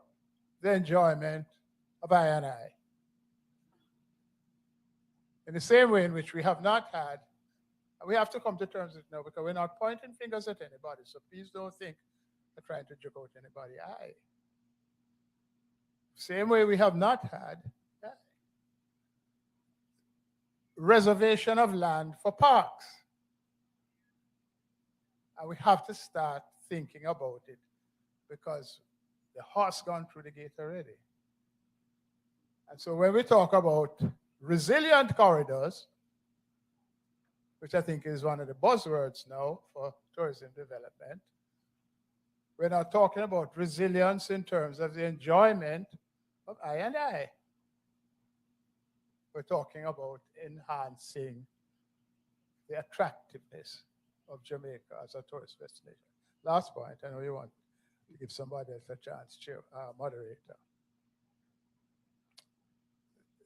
the enjoyment of I&I. In the same way in which we have not had, and we have to come to terms with it now because we're not pointing fingers at anybody, so please don't think we're trying to joke out anybody's eye. Same way we have not had reservation of land for parks. And we have to start thinking about it because The horse gone through the gate already. And so when we talk about resilient corridors, which I think is one of the buzzwords now for tourism development, we're not talking about resilience in terms of the enjoyment of I&I. We're talking about enhancing the attractiveness of Jamaica as a tourist destination. Last point, I know you want to give somebody else a chance, moderator.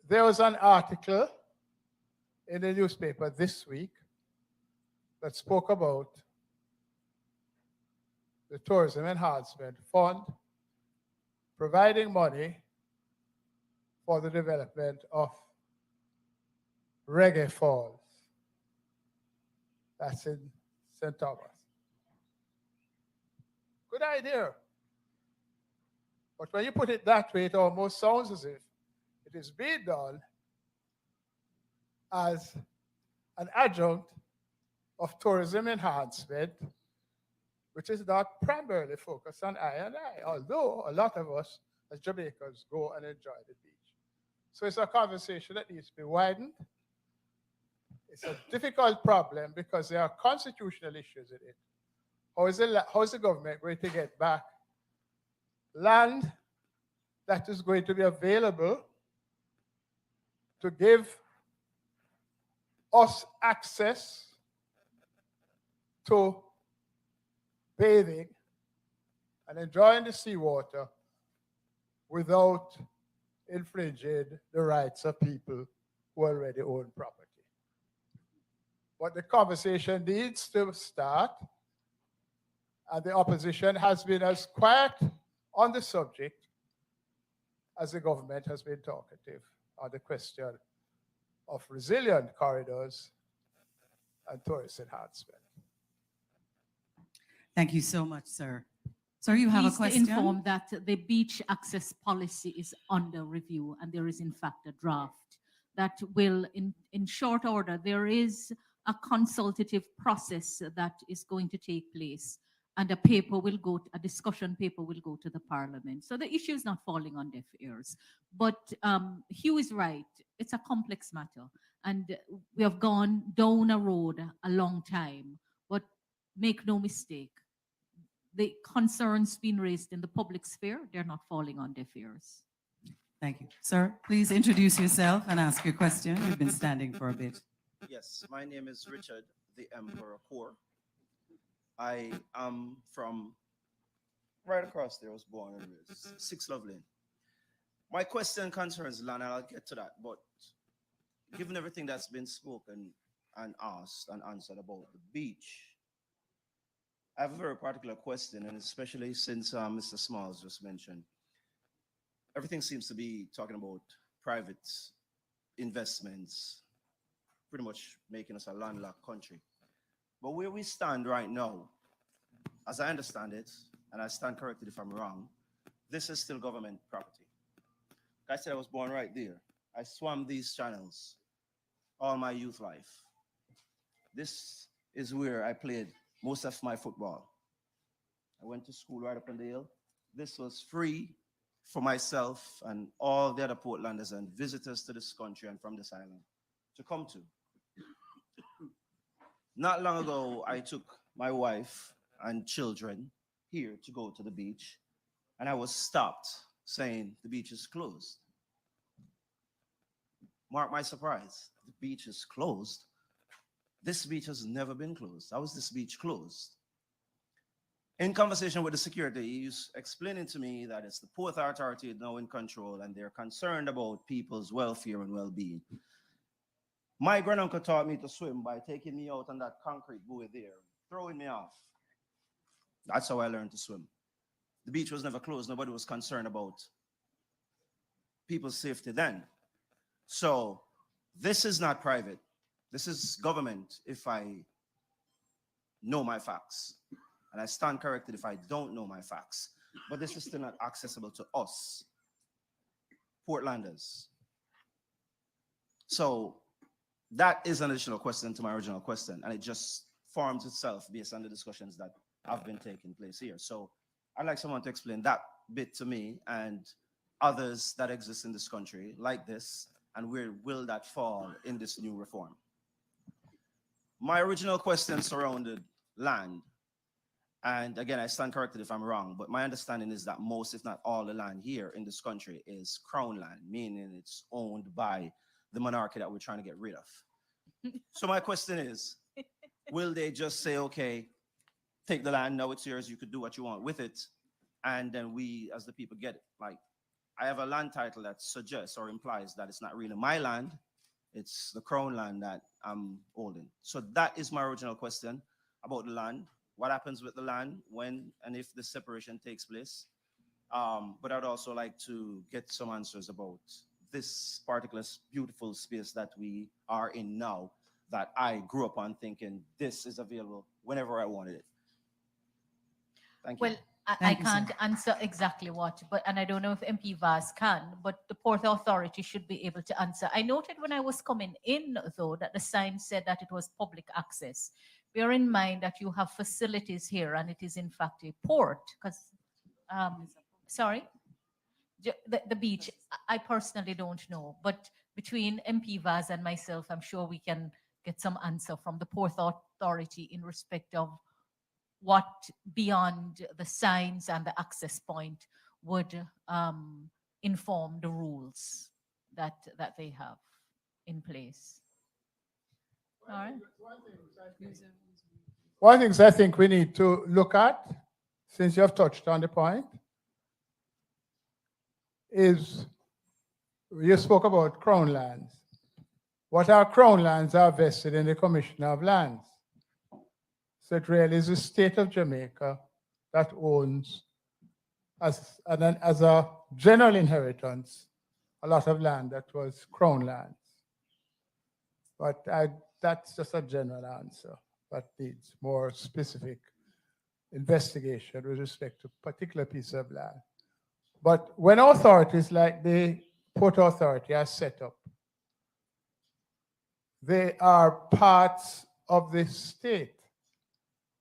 There was an article in the newspaper this week that spoke about the Tourism Enhancement Fund providing money for the development of Reggae Falls. That's in St. Thomas. Good idea. But when you put it that way, it almost sounds as if it is being done as an adjunct of tourism enhancement, which is not primarily focused on I&I, although a lot of us as Jamaicans go and enjoy the beach. So it's a conversation that needs to be widened. It's a difficult problem because there are constitutional issues in it. How is the government going to get back land that is going to be available to give us access to bathing and enjoying the seawater without infringing the rights of people who already own property? But the conversation needs to start, and the opposition has been as quiet on the subject as the government has been talkative on the question of resilient corridors and tourist enhancement. Thank you so much, sir. Sir, you have a Pleased to question? inform that the beach access policy is under review, and there is in fact a draft that will, in short order, there is a consultative process that is going to take place, and a discussion paper will go to the parliament. So the issue is not falling on deaf ears. But Hugh is right, it's a complex matter, and we have gone down a road a long time, but make no mistake, the concerns being raised in the public sphere, they're not falling on deaf ears. Thank you. Sir, please introduce yourself and ask your question. You've been standing for a bit. Yes, my name is Richard, the Emperor Core. I am from right across there. I was born and raised, 6 Love Lane. My question concerns land, and I'll get to that. But given everything that's been spoken and asked and answered about the beach, I have a very particular question, and especially since Mr. Smalls just mentioned, everything seems to be talking about private investments, pretty much making us a landlocked country. But where we stand right now, as I understand it, and I stand corrected if I'm wrong, this is still government property. Like I said, I was born right there. I swam these channels all my youth life. This is where I played most of my football. I went to school right up on the hill. This was free for myself and all the other Portlanders and visitors to this country and from this island to come to. Not long ago, I took my wife and children here to go to the beach, and I was stopped saying the beach is closed. Mark my surprise, the beach is closed. This beach has never been closed. How is this beach closed? In conversation with the security, he's explaining to me that it's the Port Authority now in control and they're concerned about people's welfare and well-being. My granduncle taught me to swim by taking me out on that concrete buoy there, throwing me off. That's how I learned to swim. The beach was never closed. Nobody was concerned about people's safety then. So this is not private. This is government if I know my facts. And I stand corrected if I don't know my facts. But this is still not accessible to us, Portlanders. So that is an additional question to my original question. And it just forms itself based on the discussions that have been taking place here. So I'd like someone to explain that bit to me and others that exist in this country like this, and where will that fall in this new reform? My original question surrounded land. And again, I stand corrected if I'm wrong, but my understanding is that most, if not all, the land here in this country is crown land, meaning it's owned by the monarchy that we're trying to get rid of. So my question is, will they just say, okay, take the land, now it's yours, you could do what you want with it, and then we as the people get it? Like, I have a land title that suggests or implies that it's not really my land, it's the crown land that I'm holding. So that is my original question about the land. What happens with the land when and if the separation takes place? But I'd also like to get some answers about this particular beautiful space that we are in now, that I grew up on thinking this is available whenever I wanted it. Thank you. Well, I Thank you, sir. can't answer exactly what, but, and I don't know if MP Vaz can, but the Port Authority should be able to answer. I noted when I was coming in, though, that the sign said that it was public access. Bear in mind that you have facilities here, and it is in fact a port, because, sorry? The beach, I personally don't know, but between MP Vaz and myself, I'm sure we can get some answer from the Port Authority in respect of what beyond the signs and the access point would inform the rules that they have in place. All right. One of the things I think we need to look at, since you have touched on the point, is you spoke about crown lands. What are crown lands are vested in the Commissioner of Lands. So it really is the state of Jamaica that owns, as a general inheritance, a lot of land that was crown lands. But that's just a general answer, but needs more specific investigation with respect to a particular piece of land. But when authorities like the Port Authority are set up, they are parts of the state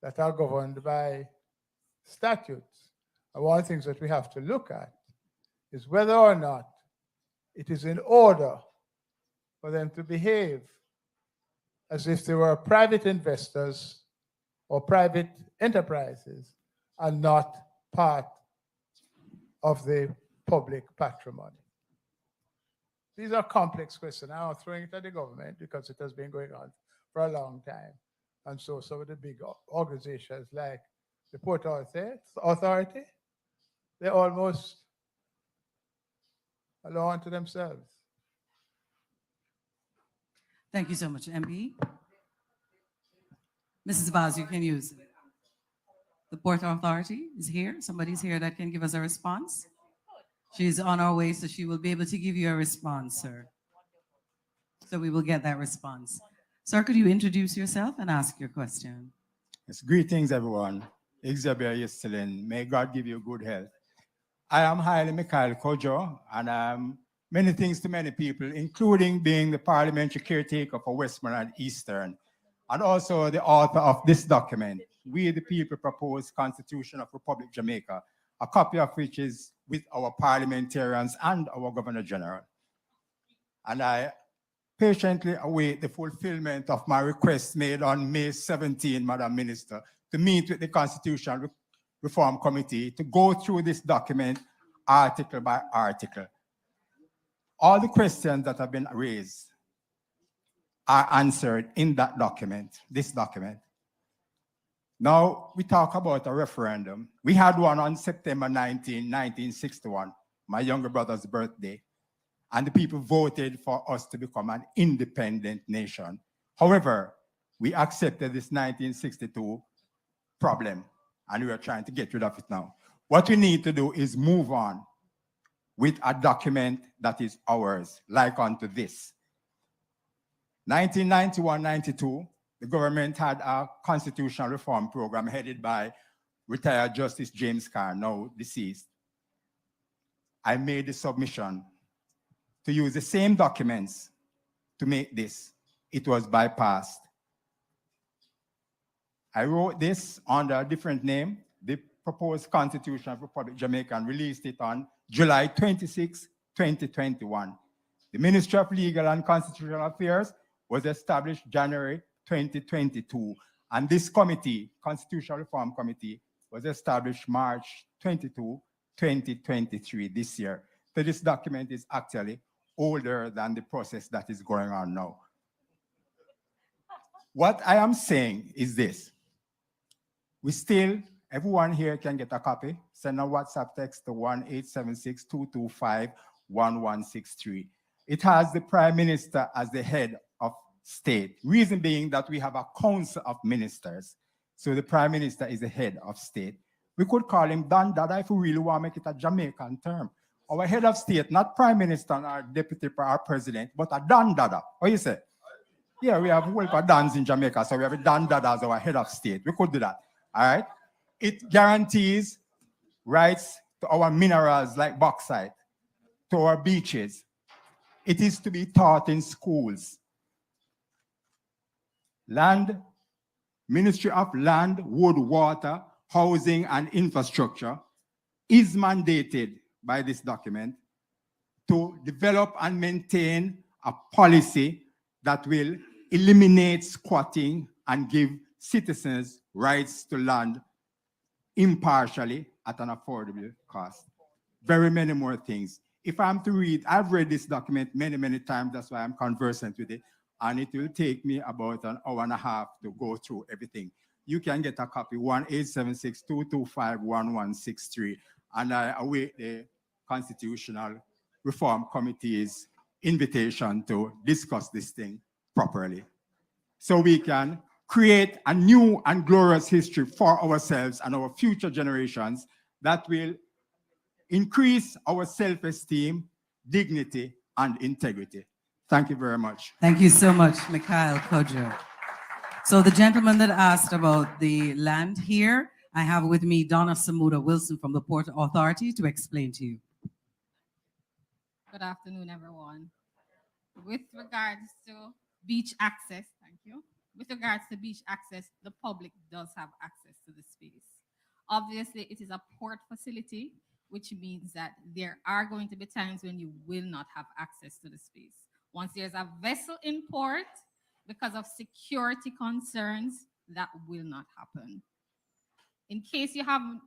that are governed by statutes. And one of the things that we have to look at is whether or not it is in order for them to behave as if they were private investors or private enterprises and not part of the public patrimony. These are complex questions. I'm not throwing it at the government because it has been going on for a long time. And so some of the big organizations like the Port Authority, they almost allow to themselves. Thank you so much, MP. Mrs. Vaz, you can use it. The Port Authority is here. Somebody's here that can give us a response. She's on our way, so she will be able to give you a response, sir. So we will get that response. Sir, could you introduce yourself and ask your question? Yes, greetings, everyone. Xavier Yestelin. May God give you good health. I am Haile Mikhail Kojo, and I'm many things to many people, including being the parliamentary caretaker for Westmoreland Eastern, and also the author of this document, We the People Propose Constitution of Republic Jamaica, a copy of which is with our parliamentarians and our Governor General. And I patiently await the fulfillment of my request made on May 17, Madam Minister, to meet with the Constitutional Reform Committee to go through this document article by article. All the questions that have been raised are answered in that document, this document. Now, we talk about a referendum. We had one on September 19, 1961, my younger brother's birthday, and the people voted for us to become an independent nation. However, we accepted this 1962 problem, and we are trying to get rid of it now. What we need to do is move on with a document that is ours, like unto this. 1991-92, the government had a constitutional reform program headed by retired Justice James Carr, now deceased. I made the submission to use the same documents to make this. It was bypassed. I wrote this under a different name. The proposed Constitution of the Republic of Jamaica and released it on July 26, 2021. The Ministry of Legal and Constitutional Affairs was established January 2022. And this committee, Constitutional Reform Committee, was established March 22, 2023, this year. So this document is actually older than the process that is going on now. What I am saying is this. Everyone here can get a copy. Send a WhatsApp text to 1-876-225-1163. It has the Prime Minister as the head of state. Reason being that we have a council of ministers. So the Prime Minister is the head of state. We could call him Don Dada if we really want to make it a Jamaican term. Our head of state, not Prime Minister or Deputy or President, but a Don Dada. What you say? Yeah, we have a whole of Dons in Jamaica, so we have a Don Dada as our head of state. We could do that. All right? It guarantees rights to our minerals like bauxite, to our beaches. It is to be taught in schools. Ministry of Land, Wood, Water, Housing and Infrastructure is mandated by this document to develop and maintain a policy that will eliminate squatting and give citizens rights to land impartially at an affordable cost. Very many more things. If I'm to read, I've read this document many, many times, that's why I'm conversant with it, and it will take me about an hour and a half to go through everything. You can get a copy, 1-876-225-1163, and I await the Constitutional Reform Committee's invitation to discuss this thing properly, so we can create a new and glorious history for ourselves and our future generations that will increase our self-esteem, dignity, and integrity. Thank you very much. Thank you so much, Mikhail Kojo. So the gentleman that asked about the land here, I have with me Donna Samuda Wilson from the Port Authority to explain to you. Good afternoon, everyone. With regards to beach access, thank you. With regards to beach access, the public does have access to the space. Obviously, it is a port facility, which means that there are going to be times when you will not have access to the space. Once there's a vessel in port, because of security concerns, that will not happen. In case you haven't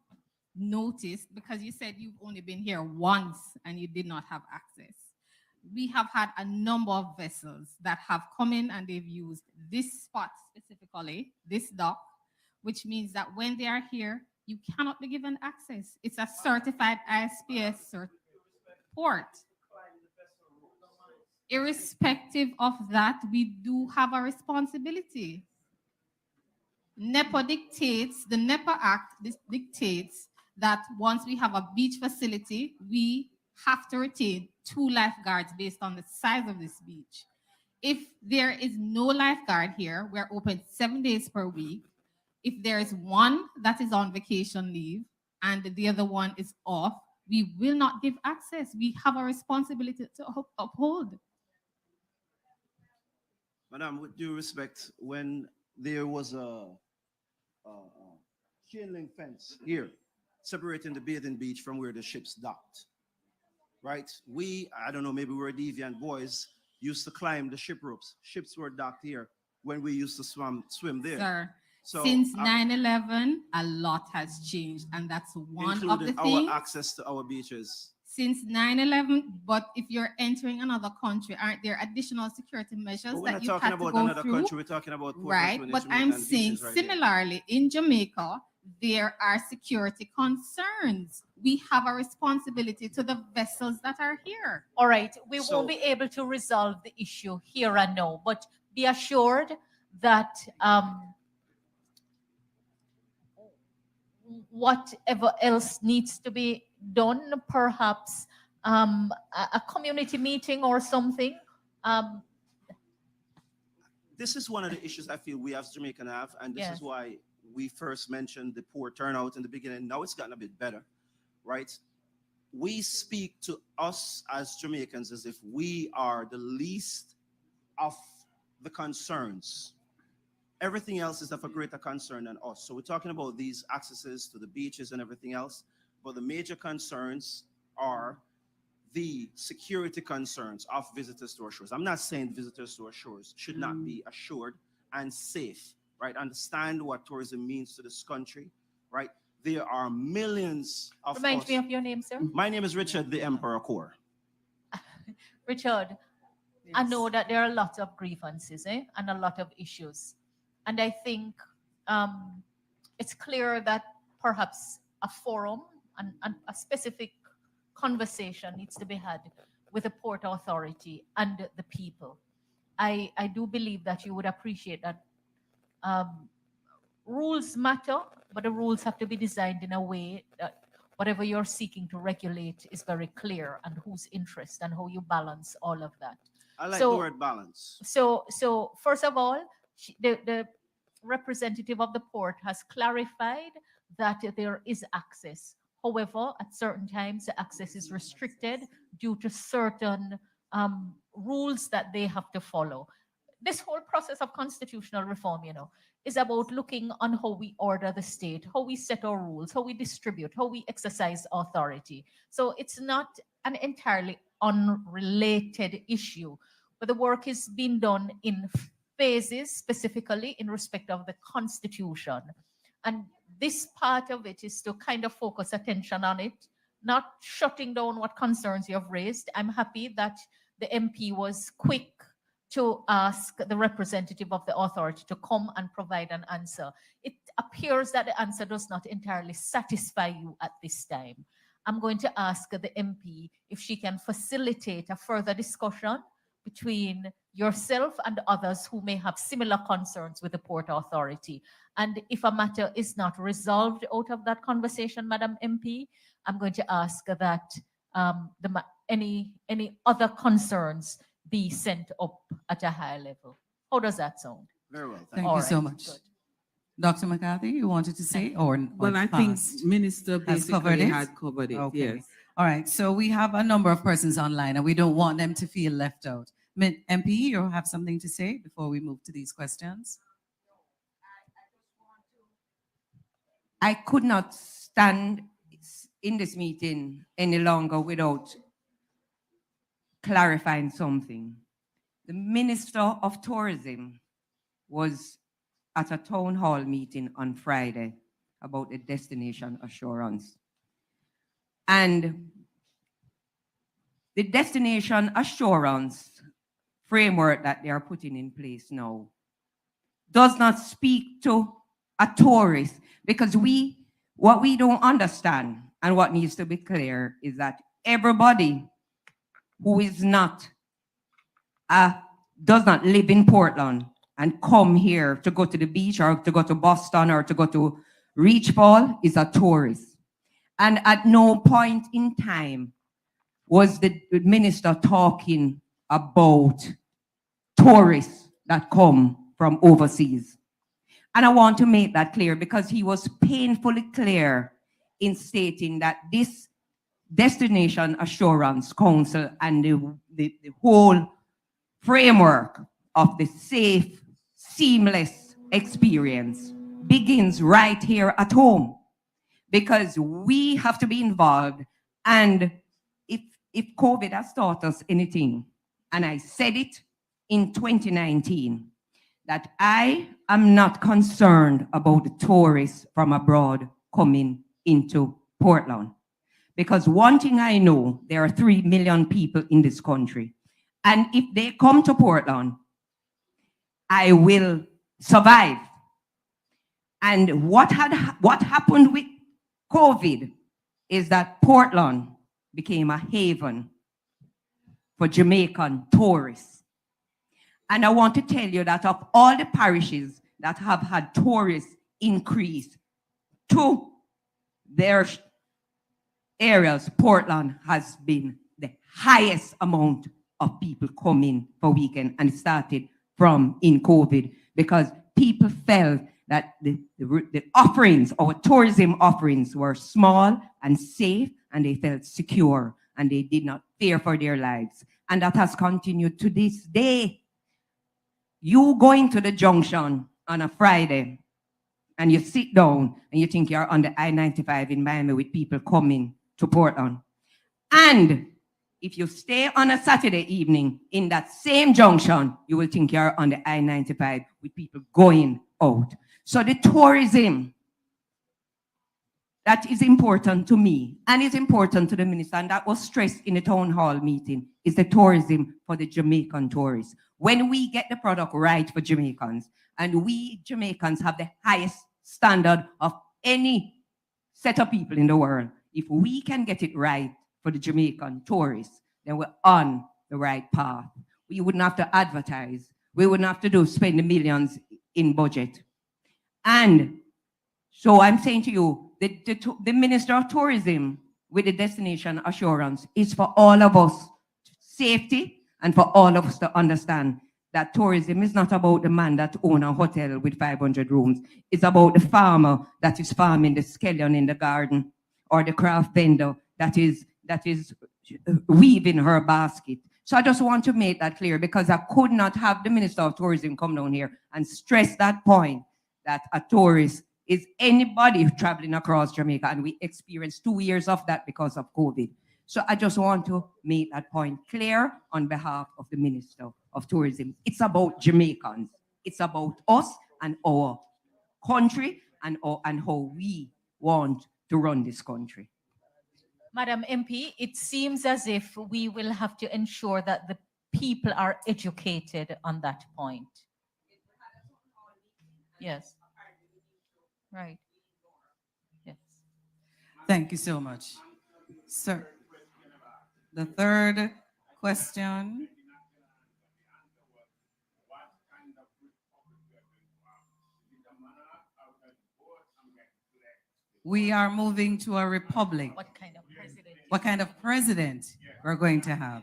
noticed, because you said you've only been here once and you did not have access, we have had a number of vessels that have come in and they've used this spot specifically, this dock, which means that when they are here, you cannot be given access. It's a certified ISPS port. Irrespective of that, we do have a responsibility. NEPA dictates, the NEPA Act dictates that once we have a beach facility, we have to retain 2 lifeguards based on the size of this beach. If there is no lifeguard here, we're open 7 days per week. If there is one that is on vacation leave and the other one is off, we will not give access. We have a responsibility to uphold. Madam, with due respect, when there was a chain link fence here separating the bathing beach from where the ships docked, right? I don't know, maybe we're deviant boys, used to climb the ship ropes. Ships were docked here when we used to swim there. Sir, so since 9/11, a lot has changed, and that's one of the things. Our access to our beaches. Since 9/11, but if you're entering another country, aren't there additional security measures that you have to go through? We're not talking about another country, we're talking about right, but I'm saying similarly, in Jamaica, there are security concerns. We have a responsibility to the vessels that are here. All right, we won't be able to resolve the issue here and now, but be assured that whatever else needs to be done, perhaps a community meeting or something. This is one of the issues I feel we as Jamaican have, and this is why we first mentioned the poor turnout in the beginning. Now it's gotten a bit better, right? We speak to us as Jamaicans as if we are the least of the concerns. Everything else is of a greater concern than us. So we're talking about these accesses to the beaches and everything else, but the major concerns are the security concerns of visitors to our shores. I'm not saying visitors to our shores should not be assured and safe, right? Understand what tourism means to this country, right? There are millions of Remind us. me of your name, sir. My name is Richard, the Emperor Core. Richard, I know that there are lots of grievances and a lot of issues. And I think it's clear that perhaps a forum and a specific conversation needs to be had with the Port Authority and the people. I do believe that you would appreciate that rules matter, but the rules have to be designed in a way that whatever you're seeking to regulate is very clear, and whose interest and how you balance all of that. I like the word balance. So first of all, the representative of the port has clarified that there is access. However, at certain times, the access is restricted due to certain rules that they have to follow. This whole process of constitutional reform, is about looking on how we order the state, how we set our rules, how we distribute, how we exercise authority. So it's not an entirely unrelated issue, but the work is being done in phases, specifically in respect of the Constitution. And this part of it is to kind of focus attention on it, not shutting down what concerns you have raised. I'm happy that the MP was quick to ask the representative of the authority to come and provide an answer. It appears that the answer does not entirely satisfy you at this time. I'm going to ask the MP if she can facilitate a further discussion between yourself and others who may have similar concerns with the Port Authority. And if a matter is not resolved out of that conversation, Madam MP, I'm going to ask that any other concerns be sent up at a higher level. How does that sound? Very well. Thank you so much. Good. Dr. McCarthy, you wanted to say, or Well, I think passed? Minister Has covered basically it? had covered it, Okay. yes. All right. So we have a number of persons online, and we don't want them to feel left out. MP, you have something to say before we move to these questions? I could not stand in this meeting any longer without clarifying something. The Minister of Tourism was at a town hall meeting on Friday about the destination assurance. And the destination assurance framework that they are putting in place now does not speak to a tourist, because what we don't understand and what needs to be clear is that everybody who is not does not live in Portland and come here to go to the beach or to go to Boston or to go to Reach Ball is a tourist. And at no point in time was the minister talking about tourists that come from overseas. And I want to make that clear because he was painfully clear in stating that this Destination Assurance Council and the whole framework of the safe, seamless experience begins right here at home, because we have to be involved. And if COVID has taught us anything, and I said it in 2019, that I am not concerned about the tourists from abroad coming into Portland. Because one thing I know, there are 3 million people in this country. And if they come to Portland, I will survive. And what happened with COVID is that Portland became a haven for Jamaican tourists. And I want to tell you that of all the parishes that have had tourists increase to their areas, Portland has been the highest amount of people coming for weekend, and it started from in COVID because people felt that the offerings, our tourism offerings, were small and safe, and they felt secure, and they did not fear for their lives. And that has continued to this day. You going to the junction on a Friday and you sit down and you think you're on the I-95 in Miami with people coming to Portland. And if you stay on a Saturday evening in that same junction, you will think you're on the I-95 with people going out. So the tourism, that is important to me and is important to the minister, and that was stressed in the town hall meeting, is the tourism for the Jamaican tourists. When we get the product right for Jamaicans, and we Jamaicans have the highest standard of any set of people in the world, if we can get it right for the Jamaican tourists, then we're on the right path. We wouldn't have to advertise. We wouldn't have to spend the millions in budget. And so I'm saying to you, the Minister of Tourism with the destination assurance is for all of us safety and for all of us to understand that tourism is not about the man that owns a hotel with 500 rooms. It's about the farmer that is farming the scallion in the garden, or the craft vendor that is weaving her basket. So I just want to make that clear, because I could not have the Minister of Tourism come down here and stress that point, that a tourist is anybody traveling across Jamaica, and we experienced 2 years of that because of COVID. So I just want to make that point clear on behalf of the Minister of Tourism. It's about Jamaicans. It's about us and our country and how we want to run this country. Madam MP, it seems as if we will have to ensure that the people are educated on that point. Yes. Right. Yes. Thank you so much. Sir, the third question. We are moving to a republic. What kind of president? What kind of president we're going to have?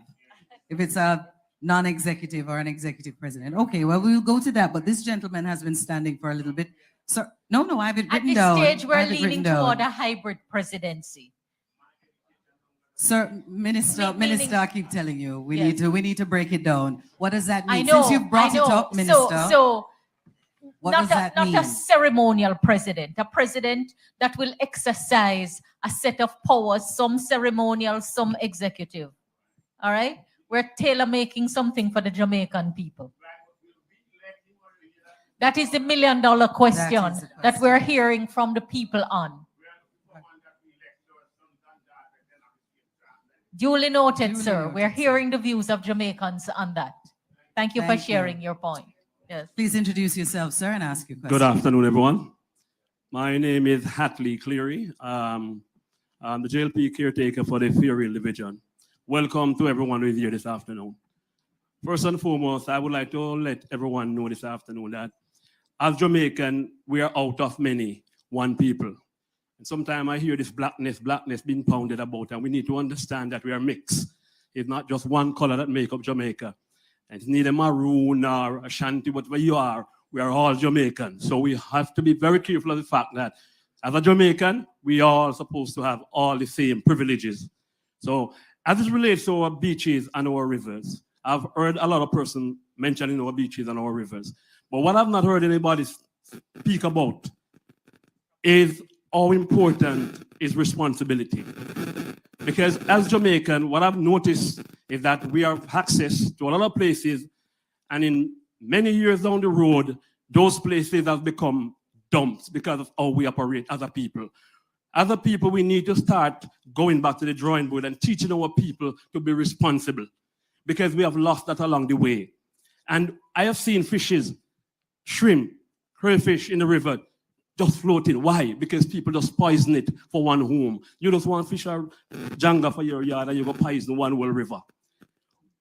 If it's a non-executive or an executive president. Okay, well, we'll go to that, but this gentleman has been standing for a little bit. So, no, I have it written down. At this stage, we're leaning toward a hybrid presidency. Sir, Minister, I keep telling you, we need to break it down. What does that mean? I know, Since you've brought it up, Minister. So what not does that mean? Not a ceremonial president, a president that will exercise a set of powers, some ceremonial, some executive. All right? We're tailor-making something for the Jamaican people. That is the million-dollar question that we're hearing from the people on. Duly noted, sir. We're hearing the views of Jamaicans on that. Thank you for sharing your point. Yes. Please introduce yourself, sir, and ask your question. Good afternoon, everyone. My name is Hatley Cleary. I'm the JLP caretaker for the Fairfield Division. Welcome to everyone who is here this afternoon. First and foremost, I would like to let everyone know this afternoon that as Jamaican, we are out of many, one people. And sometimes I hear this blackness being pounded about, and we need to understand that we are mixed. It's not just one color that makes up Jamaica. And it's neither maroon or Ashanti, whatever you are, we are all Jamaican. So we have to be very careful of the fact that as a Jamaican, we are all supposed to have all the same privileges. So as it relates to our beaches and our rivers, I've heard a lot of persons mentioning our beaches and our rivers. But what I've not heard anybody speak about is how important is responsibility. Because as Jamaican, what I've noticed is that we have access to a lot of places, and in many years down the road, those places have become dumps because of how we operate as a people. As a people, we need to start going back to the drawing board and teaching our people to be responsible, because we have lost that along the way. And I have seen fishes, shrimp, crayfish in the river just floating. Why? Because people just poison it for one home. You just want fish or janga for your yard and you go poison one whole river.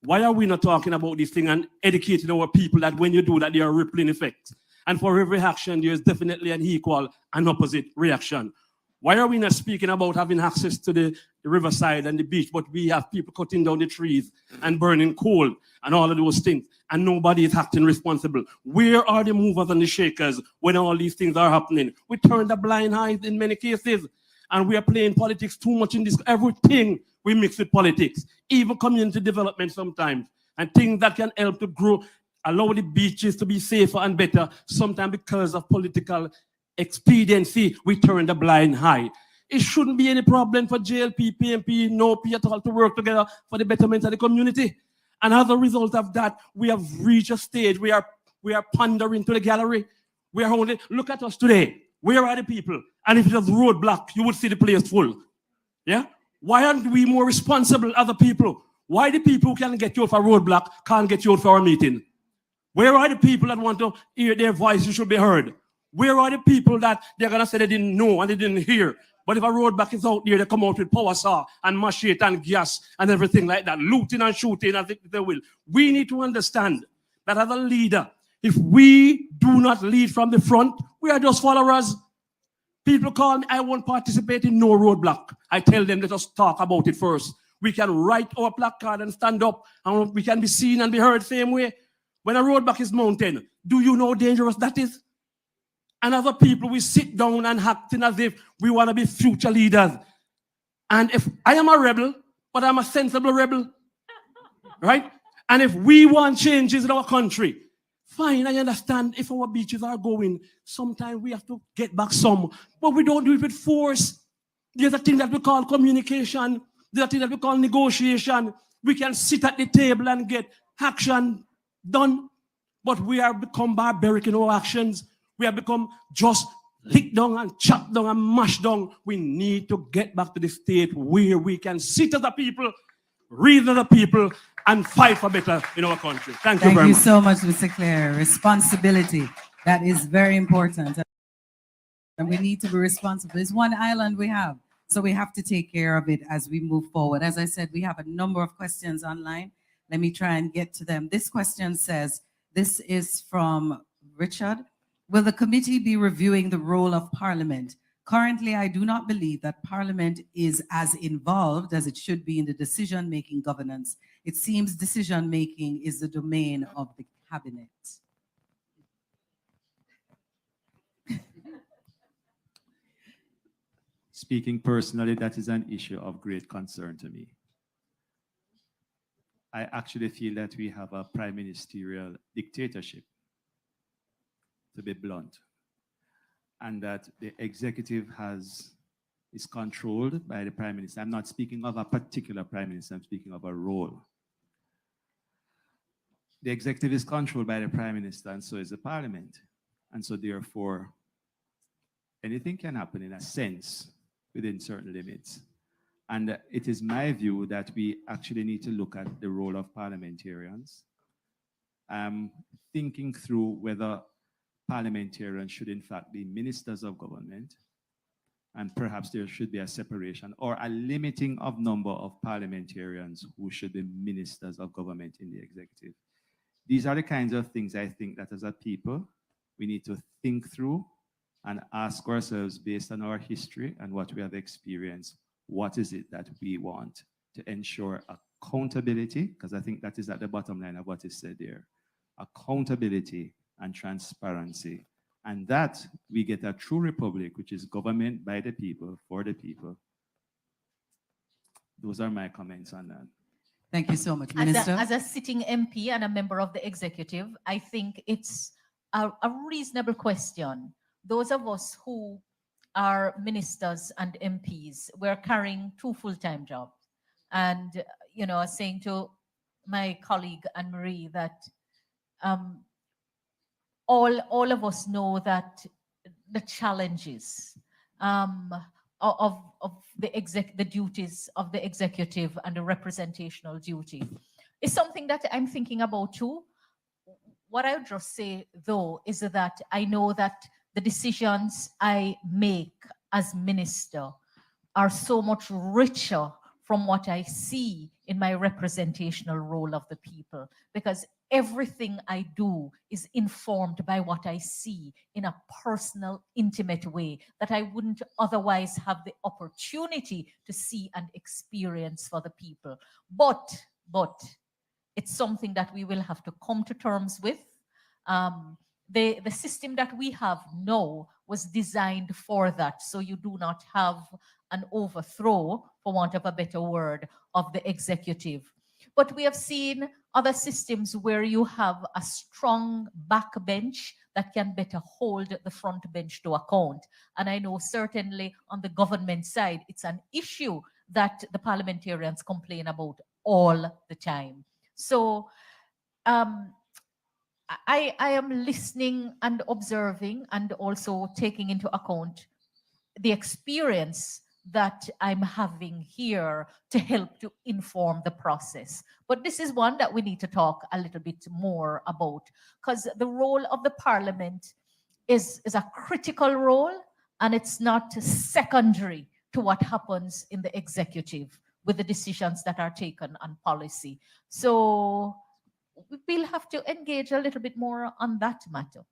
Why are we not talking about this thing and educating our people that when you do that, there are rippling effects? And for every action, there is definitely an equal and opposite reaction. Why are we not speaking about having access to the riverside and the beach, but we have people cutting down the trees and burning coal and all of those things, and nobody is acting responsible? Where are the movers and the shakers when all these things are happening? We turn the blind eye in many cases, and we are playing politics too much in this. Everything we mix with politics, even community development sometimes, and things that can help to grow allow the beaches to be safer and better. Sometimes because of political expediency, we turn the blind eye. It shouldn't be any problem for JLP, PNP, no P at all to work together for the betterment of the community. And as a result of that, we have reached a stage we are pandering to the gallery. We are only, look at us today. Where are the people? And if it was roadblock, you would see the place full. Yeah? Why aren't we more responsible as a people? Why the people who can get you for a roadblock can't get you for a meeting? Where are the people that want to hear their voices should be heard? Where are the people that they're going to say they didn't know and they didn't hear? But if a roadblock is out there, they come out with power saw and machete and gas and everything like that, looting and shooting as they will. We need to understand that as a leader, if we do not lead from the front, we are just followers. People call me, I won't participate in no roadblock. I tell them, let us talk about it first. We can write our placard and stand up, and we can be seen and be heard the same way. When a roadblock is mounted, do you know how dangerous that is? And other people, we sit down and acting as if we want to be future leaders. And if I am a rebel, but I'm a sensible rebel, right? And if we want changes in our country, fine, I understand if our beaches are going, sometimes we have to get back some, but we don't do it with force. There's a thing that we call communication. There's a thing that we call negotiation. We can sit at the table and get action done, but we have become barbaric in our actions. We have become just lick down and chop down and mash down. We need to get back to the state where we can sit as a people, reason as a people, and fight for better in our country. Thank you very much. Thank you so much, Mr. Clare. Responsibility, that is very important. And we need to be responsible. It's one island we have, so we have to take care of it as we move forward. As I said, we have a number of questions online. Let me try and get to them. This question says, this is from Richard. Will the committee be reviewing the role of Parliament? Currently, I do not believe that Parliament is as involved as it should be in the decision-making governance. It seems decision-making is the domain of the Cabinet. Speaking personally, that is an issue of great concern to me. I actually feel that we have a prime ministerial dictatorship, to be blunt, and that the executive is controlled by the prime minister. I'm not speaking of a particular prime minister, I'm speaking of a role. The executive is controlled by the prime minister, and so is the parliament. And so therefore, anything can happen in a sense within certain limits. And it is my view that we actually need to look at the role of parliamentarians, thinking through whether parliamentarians should in fact be ministers of government, and perhaps there should be a separation or a limiting of number of parliamentarians who should be ministers of government in the executive. These are the kinds of things I think that as a people, we need to think through and ask ourselves, based on our history and what we have experienced, what is it that we want to ensure accountability, because I think that is at the bottom line of what is said there, accountability and transparency, and that we get a true republic, which is government by the people, for the people. Those are my comments on that. Thank you so much, Minister. As a sitting MP and a member of the executive, I think it's a reasonable question. Those of us who are ministers and MPs, we're carrying two full-time jobs. And, you know, saying to my colleague Anne-Marie that all of us know that the challenges of the duties of the executive and the representational duty is something that I'm thinking about too. What I would just say though is that I know that the decisions I make as minister are so much richer from what I see in my representational role of the people, because everything I do is informed by what I see in a personal, intimate way that I wouldn't otherwise have the opportunity to see and experience for the people. But it's something that we will have to come to terms with. The system that we have now was designed for that, so you do not have an overthrow, for want of a better word, of the executive. But we have seen other systems where you have a strong backbench that can better hold the front bench to account. And I know certainly on the government side, it's an issue that the parliamentarians complain about all the time. So I am listening and observing and also taking into account the experience that I'm having here to help to inform the process. But this is one that we need to talk a little bit more about, because the role of the parliament is a critical role, and it's not secondary to what happens in the executive with the decisions that are taken on policy. So we'll have to engage a little bit more on that matter.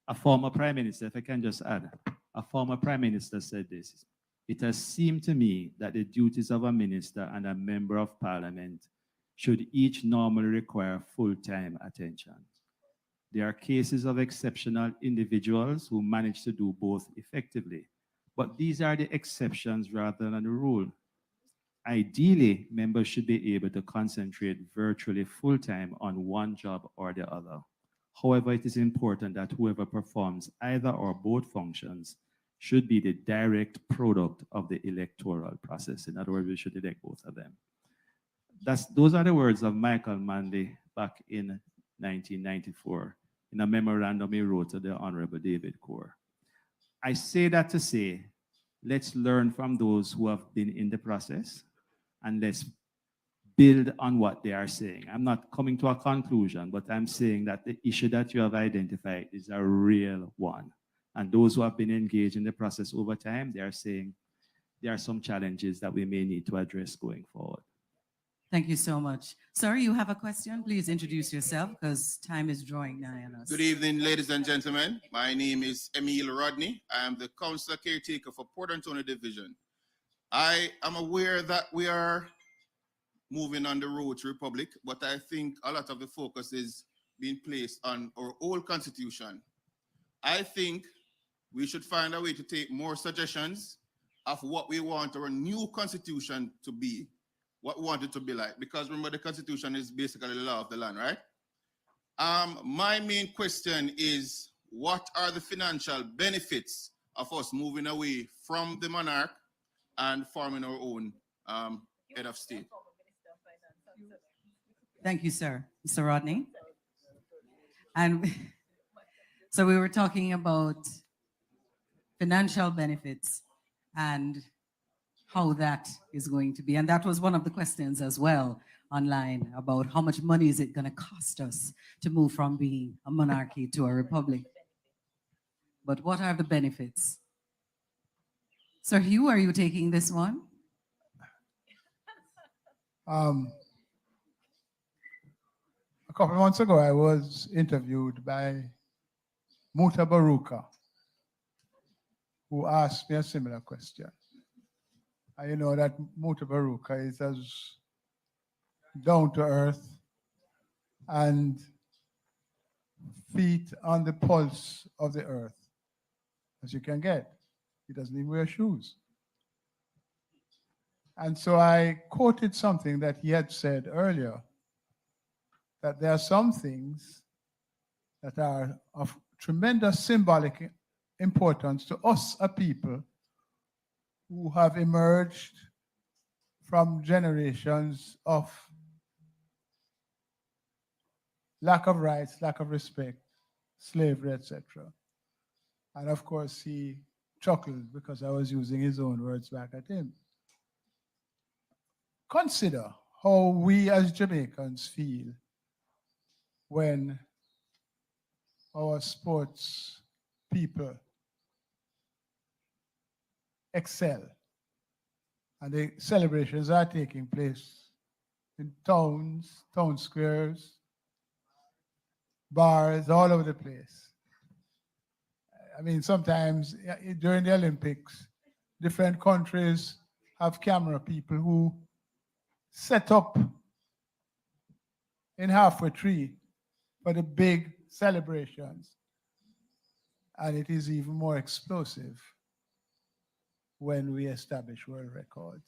A former prime minister, if I can just add, a former prime minister said this: "It has seemed to me that the duties of a minister and a member of parliament should each normally require full-time attention. There are cases of exceptional individuals who manage to do both effectively, but these are the exceptions rather than the rule. Ideally, members should be able to concentrate virtually full-time on one job or the other. However, it is important that whoever performs either or both functions should be the direct product of the electoral process." In other words, we should elect both of them. Those are the words of Michael Manley back in 1994 in a memorandum he wrote to the Honorable David Corr. I say that to say, let's learn from those who have been in the process, and let's build on what they are saying. I'm not coming to a conclusion, but I'm saying that the issue that you have identified is a real one. And those who have been engaged in the process over time, they are saying there are some challenges that we may need to address going forward. Thank you so much. Sir, you have a question? Please introduce yourself because time is drawing nigh on us. Good evening, ladies and gentlemen. My name is Emile Rodney. I am the Councillor Caretaker for Port Antonio Division. I am aware that we are moving on the road to Republic, but I think a lot of the focus is being placed on our old constitution. I think we should find a way to take more suggestions of what we want our new constitution to be, what we want it to be like, because remember the constitution is basically the law of the land, right? My main question is, what are the financial benefits of us moving away from the monarch and forming our own head of state? Thank you, sir. Mr. Rodney. And so we were talking about financial benefits and how that is going to be. And that was one of the questions as well online about how much money is it going to cost us to move from being a monarchy to a republic. But what are the benefits? Sir Hugh, are you taking this one? A couple of months ago, I was interviewed by Muta Baruka, who asked me a similar question. You know that Muta Baruka is as down to earth and feet on the pulse of the earth as you can get. He doesn't even wear shoes. And so I quoted something that he had said earlier, that there are some things that are of tremendous symbolic importance to us, a people who have emerged from generations of lack of rights, lack of respect, slavery, etc. And of course, he chuckled because I was using his own words back at him. Consider how we as Jamaicans feel when our sports people excel and the celebrations are taking place in towns, town squares, bars, all over the place. I mean, sometimes during the Olympics, different countries have camera people who set up in halfway tree for the big celebrations. And it is even more explosive when we establish world records.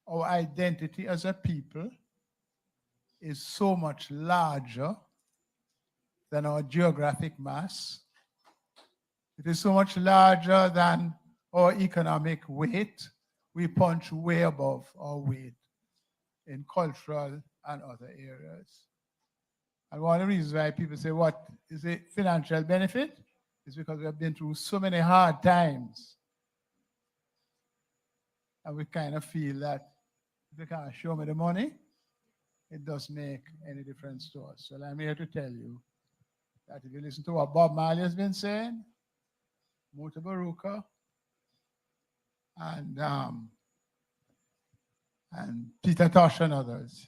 Our identity as a people is so much larger than our geographic mass. It is so much larger than our economic weight. We punch way above our weight in cultural and other areas. And one of the reasons why people say, what is a financial benefit? Is because we have been through so many hard times. And we kind of feel that if you can't show me the money, it doesn't make any difference to us. So I'm here to tell you that if you listen to what Bob Marley has been saying, Mota Baruka, and Peter Tosh and others,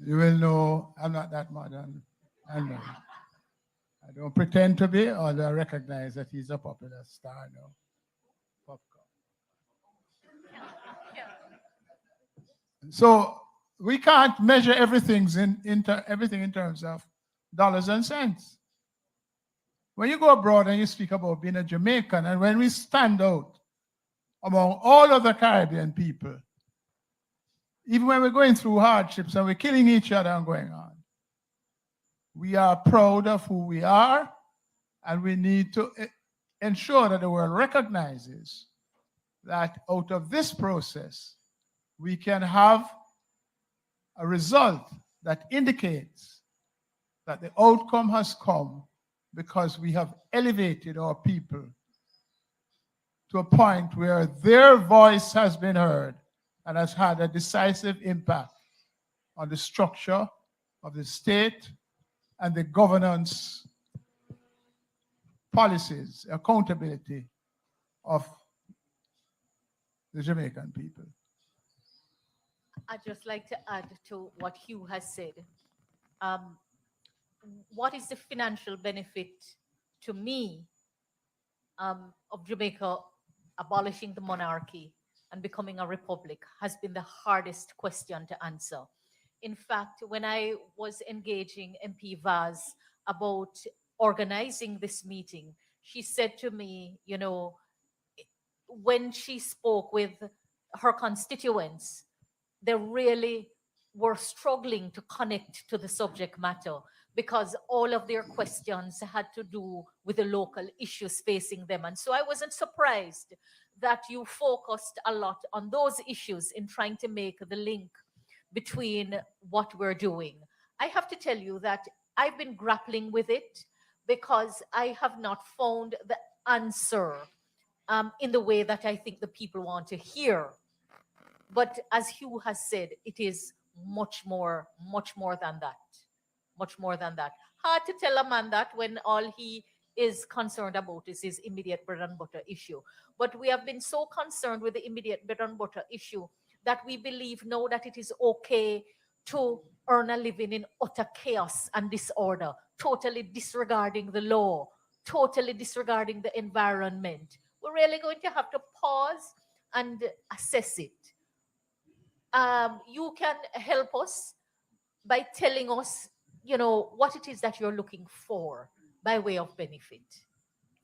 you will know I'm not that modern. I know. I don't pretend to be, although I recognize that he's a popular star now. Popcorn. So we can't measure everything in terms of dollars and cents. When you go abroad and you speak about being a Jamaican, and when we stand out among all other Caribbean people, even when we're going through hardships and we're killing each other and going on, we are proud of who we are, and we need to ensure that the world recognizes that out of this process, we can have a result that indicates that the outcome has come because we have elevated our people to a point where their voice has been heard and has had a decisive impact on the structure of the state and the governance policies, accountability of the Jamaican people. I'd just like to add to what Hugh has said. What is the financial benefit to me of Jamaica abolishing the monarchy and becoming a republic has been the hardest question to answer. In fact, when I was engaging MP Vaz about organizing this meeting, she said to me, you know, when she spoke with her constituents, they really were struggling to connect to the subject matter because all of their questions had to do with the local issues facing them. And so I wasn't surprised that you focused a lot on those issues in trying to make the link between what we're doing. I have to tell you that I've been grappling with it because I have not found the answer in the way that I think the people want to hear. But as Hugh has said, it is much more than that. Much more than that. Hard to tell a man that when all he is concerned about is his immediate bread and butter issue. But we have been so concerned with the immediate bread and butter issue that we believe now that it is okay to earn a living in utter chaos and disorder, totally disregarding the law, totally disregarding the environment. We're really going to have to pause and assess it. You can help us by telling us, you know, what it is that you're looking for by way of benefit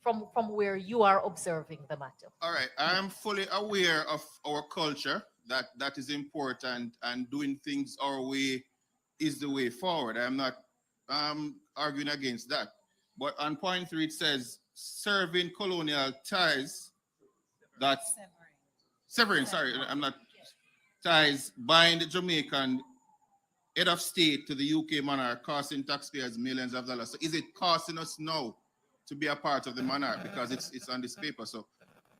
from where you are observing the matter. All right, I am fully aware of our culture, that is important, and doing things our way is the way forward. I'm not arguing against that. But on point 3, it says serving colonial ties, that's severing, sorry, I'm not, ties bind Jamaican head of state to the UK monarch, costing taxpayers millions of dollars. So is it costing us now to be a part of the monarch because it's on this paper? So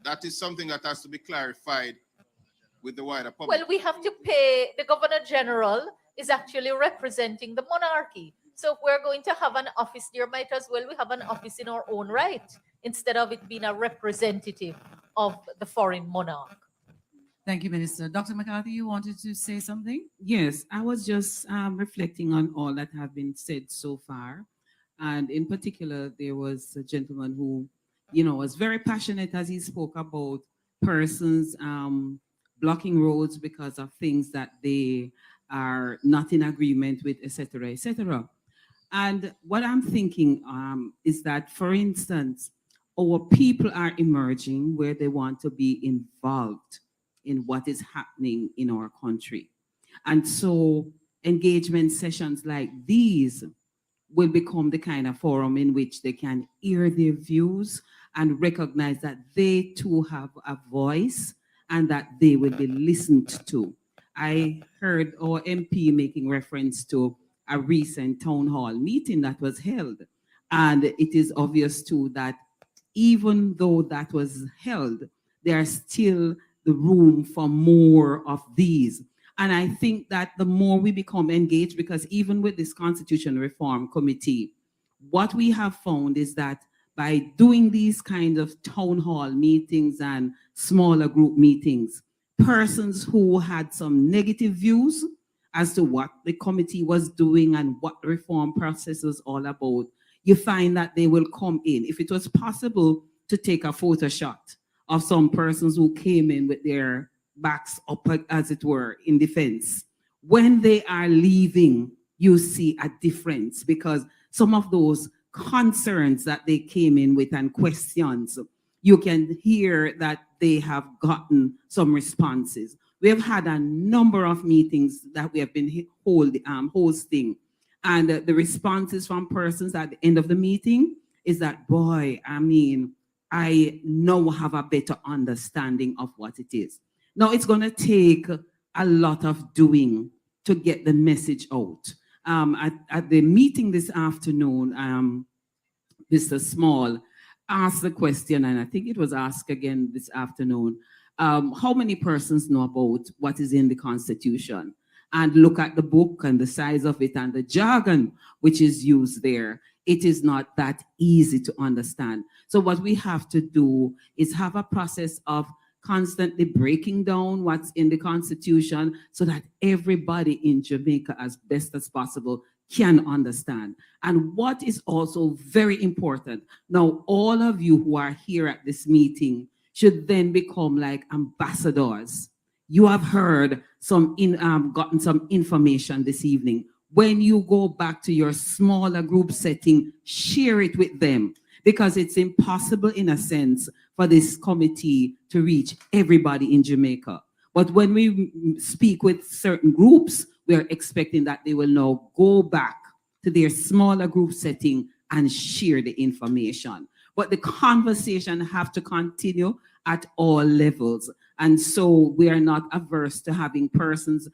that is something that has to be clarified with the wider public. Well, we have to pay, the Governor General is actually representing the monarchy. So if we're going to have an office there, might as well we have an office in our own right, instead of it being a representative of the foreign monarch. Thank you, Minister. Dr. McCarthy, you wanted to say something? Yes, I was just reflecting on all that have been said so far. And in particular, there was a gentleman who, you know, was very passionate as he spoke about persons blocking roads because of things that they are not in agreement with, etc., etc. And what I'm thinking is that, for instance, our people are emerging where they want to be involved in what is happening in our country. And so engagement sessions like these will become the kind of forum in which they can hear their views and recognize that they too have a voice and that they will be listened to. I heard our MP making reference to a recent town hall meeting that was held. And it is obvious too that even though that was held, there's still the room for more of these. And I think that the more we become engaged, because even with this Constitution Reform Committee, what we have found is that by doing these kind of town hall meetings and smaller group meetings, persons who had some negative views as to what the committee was doing and what the reform process was all about, you find that they will come in. If it was possible to take a photo shot of some persons who came in with their backs up, as it were, in defense, when they are leaving, you see a difference, because some of those concerns that they came in with and questions, you can hear that they have gotten some responses. We have had a number of meetings that we have been hosting, and the responses from persons at the end of the meeting is that, boy, I mean, I now have a better understanding of what it is. Now, it's going to take a lot of doing to get the message out. At the meeting this afternoon, Mr. Small asked the question, and I think it was asked again this afternoon, how many persons know about what is in the Constitution? And look at the book and the size of it and the jargon which is used there. It is not that easy to understand. So what we have to do is have a process of constantly breaking down what's in the Constitution so that everybody in Jamaica, as best as possible, can understand. And what is also very important, now all of you who are here at this meeting should then become like ambassadors. You have heard gotten some information this evening. When you go back to your smaller group setting, share it with them, because it's impossible in a sense for this committee to reach everybody in Jamaica. But when we speak with certain groups, we are expecting that they will now go back to their smaller group setting and share the information. But the conversation have to continue at all levels. And so we are not averse to having persons,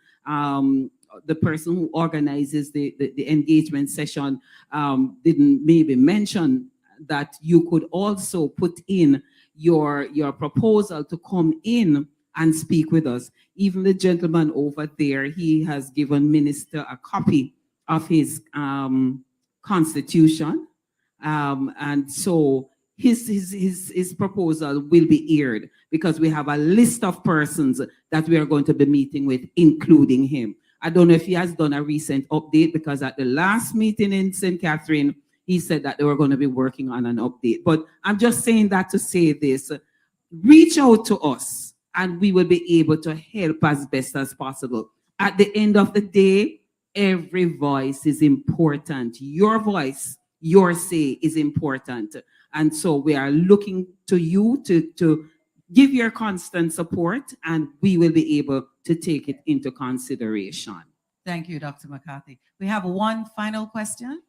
the person who organizes the engagement session didn't maybe mention that you could also put in your proposal to come in and speak with us. Even the gentleman over there, he has given Minister a copy of his constitution. And so his proposal will be aired, because we have a list of persons that we are going to be meeting with, including him. I don't know if he has done a recent update, because at the last meeting in St. Catherine, he said that they were going to be working on an update. But I'm just saying that to say this: reach out to us and we will be able to help as best as possible. At the end of the day, every voice is important. Your voice, your say is important. And so we are looking to you to give your constant support, and we will be able to take it into consideration. Thank you, Dr. McCarthy. We have one final question.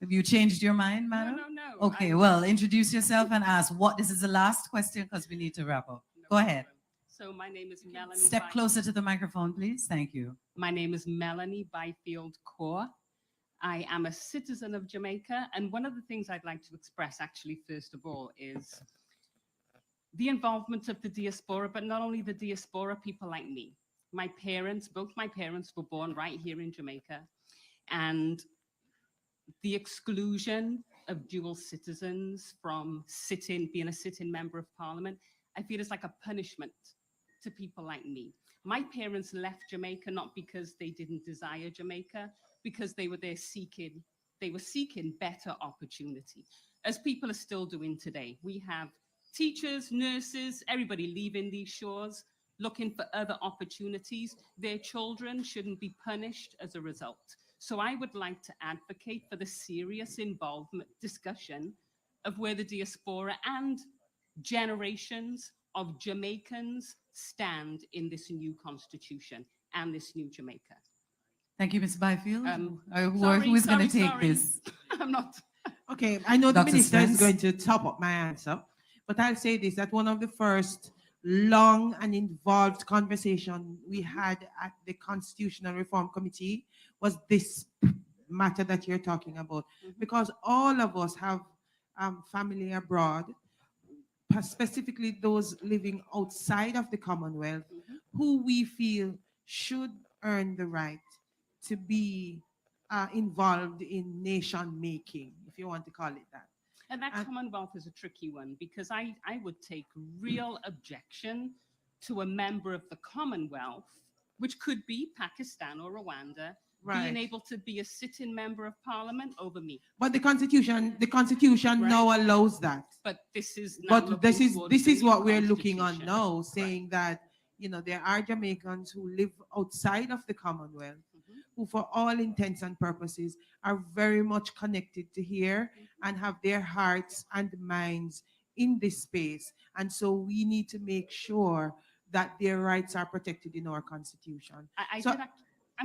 Have you changed your mind, madam? No. Okay, well, introduce yourself and ask what. This is the last question because we need to wrap up. Go ahead. So my name is Melanie. Step closer to the microphone, please. Thank you. My name is Melanie Byfield Kaur. I am a citizen of Jamaica. And one of the things I'd like to express, actually, first of all, is the involvement of the diaspora, but not only the diaspora, people like me. My parents, both my parents were born right here in Jamaica. And the exclusion of dual citizens from being a sitting member of parliament, I feel it's like a punishment to people like me. My parents left Jamaica not because they didn't desire Jamaica, because they were seeking better opportunity, as people are still doing today. We have teachers, nurses, everybody leaving these shores, looking for other opportunities. Their children shouldn't be punished as a result. So I would like to advocate for the serious involvement discussion of where the diaspora and generations of Jamaicans stand in this new constitution and this new Jamaica. Thank you, Ms. Byfield. Sorry, who is going to sorry, take sorry. this? I'm not. Okay, I know the Dr. minister is Spence? going to top up my answer, but I'll say this, that one of the first long and involved conversation we had at the Constitutional Reform Committee was this matter that you're talking about, because all of us have family abroad, specifically those living outside of the Commonwealth, who we feel should earn the right to be involved in nation making, if you want to call it that. And that Commonwealth is a tricky one because I would take real objection to a member of the Commonwealth, which could be Pakistan or Rwanda, being Right. able to be a sitting member of parliament over me. But the Constitution now allows that. But this is now But looking this is towards this the is new what we're looking on constitution. now, saying that there are Jamaicans who live outside of the Commonwealth, who for all intents and purposes are very much connected to here and have their hearts and minds in this space. And so we need to make sure that their rights are protected in our Constitution. I'm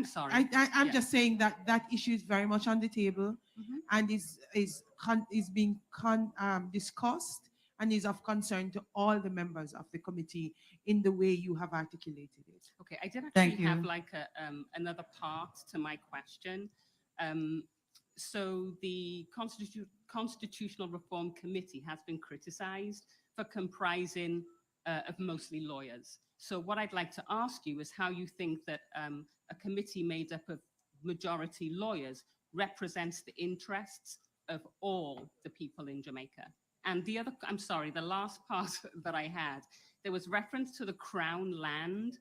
sorry. I'm Yeah. just saying that that issue is very much on the table and is being discussed and is of concern to all the members of the committee in the way you have articulated it. Okay, I did Thank actually have you. like another part to my question. So the Constitutional Reform Committee has been criticized for comprising of mostly lawyers. So what I'd like to ask you is how you think that a committee made up of majority lawyers represents the interests of all the people in Jamaica. And the other, I'm sorry, the last part that I had, there was reference to the Crown land.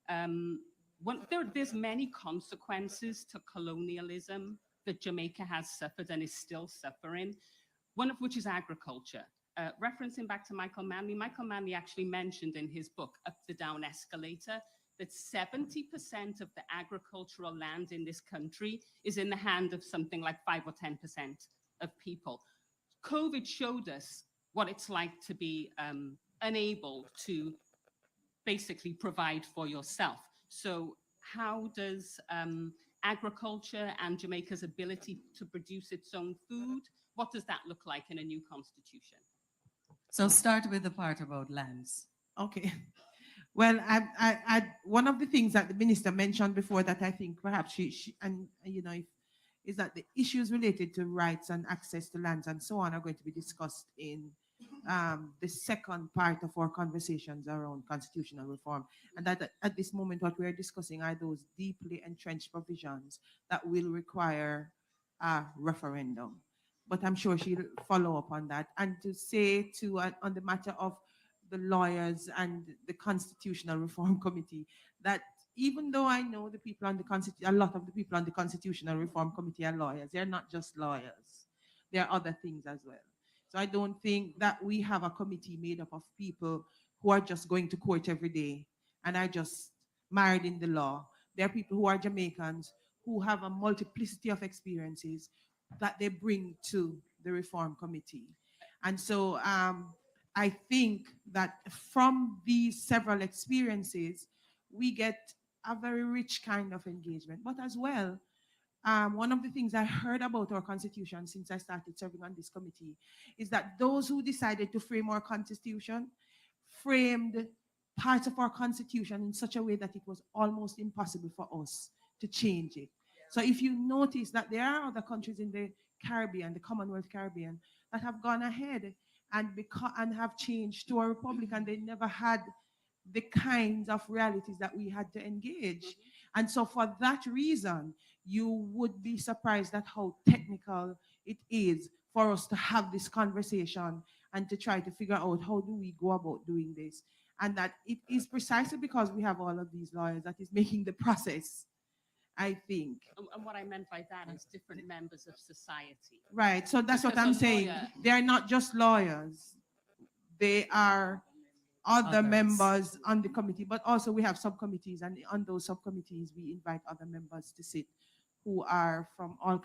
There's many consequences to colonialism that Jamaica has suffered and is still suffering, one of which is agriculture. Referencing back to Michael Manley actually mentioned in his book, Up the Down Escalator, that 70% of the agricultural land in this country is in the hand of something like 5 or 10% of people. COVID showed us what it's like to be unable to basically provide for yourself. So how does agriculture and Jamaica's ability to produce its own food, what does that look like in a new constitution? So start with the part about lands. Okay. Well, one of the things that the minister mentioned before that I think perhaps she is that the issues related to rights and access to lands and so on are going to be discussed in the second part of our conversations around constitutional reform. And that at this moment, what we are discussing are those deeply entrenched provisions that will require a referendum. But I'm sure she'll follow up on that. And to say on the matter of the lawyers and the Constitutional Reform Committee, that even though I know the people on a lot of the people on the Constitutional Reform Committee are lawyers, they're not just lawyers. There are other things as well. So I don't think that we have a committee made up of people who are just going to court every day and are just married in the law. There are people who are Jamaicans who have a multiplicity of experiences that they bring to the Reform Committee. And so I think that from these several experiences, we get a very rich kind of engagement. But as well, one of the things I heard about our constitution since I started serving on this committee is that those who decided to frame our constitution framed parts of our constitution in such a way that it was almost impossible for us to change it. So if you notice that there are other countries in the Caribbean, the Commonwealth Caribbean, that have gone ahead and have changed to a republic, and they never had the kinds of realities that we had to engage. And so for that reason, you would be surprised at how technical it is for us to have this conversation and to try to figure out how do we go about doing this. And that it is precisely because we have all of these lawyers that is making the process, I think. And what I meant by that is different members of society. Right, so that's what Because I'm a saying. lawyer- They are not just lawyers. They are other Others. members on the committee, but also we have subcommittees, and on those subcommittees, we invite other members to sit who are from all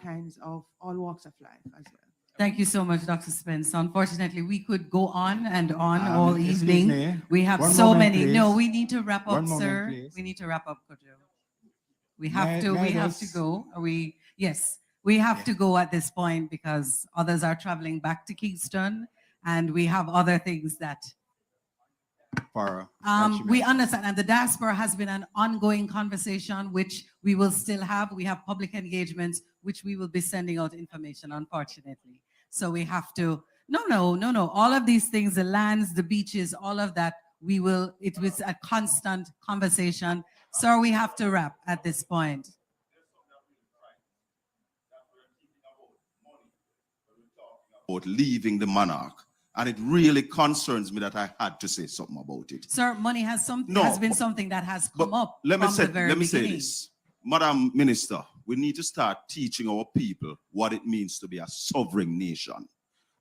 walks of life as well. Thank you so much, Dr. Spence. Unfortunately, we could go on and on all Excuse evening. me. We have One so moment, many. please. No, we need to wrap up, One moment, sir. please. We need to wrap up, Kojo. We have to. We have to go. Yes, we have to go at this point because others are traveling back to Kingston, and we have other things that we understand. And the diaspora has been an ongoing conversation, which we will still have. We have public engagements, which we will be sending out information, unfortunately. So we have to. No. All of these things, the lands, the beaches, all of that. It was a constant conversation. So we have to wrap at this point. About leaving the monarch, and it really concerns me that I had to say something about it. Sir, money has been something that has come up Let me from say, the very let me say beginning. this, Madam Minister, we need to start teaching our people what it means to be a sovereign nation.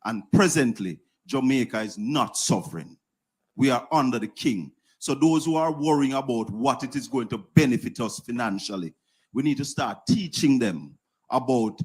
And presently, Jamaica is not sovereign. We are under the king. So those who are worrying about what it is going to benefit us financially, we need to start teaching them about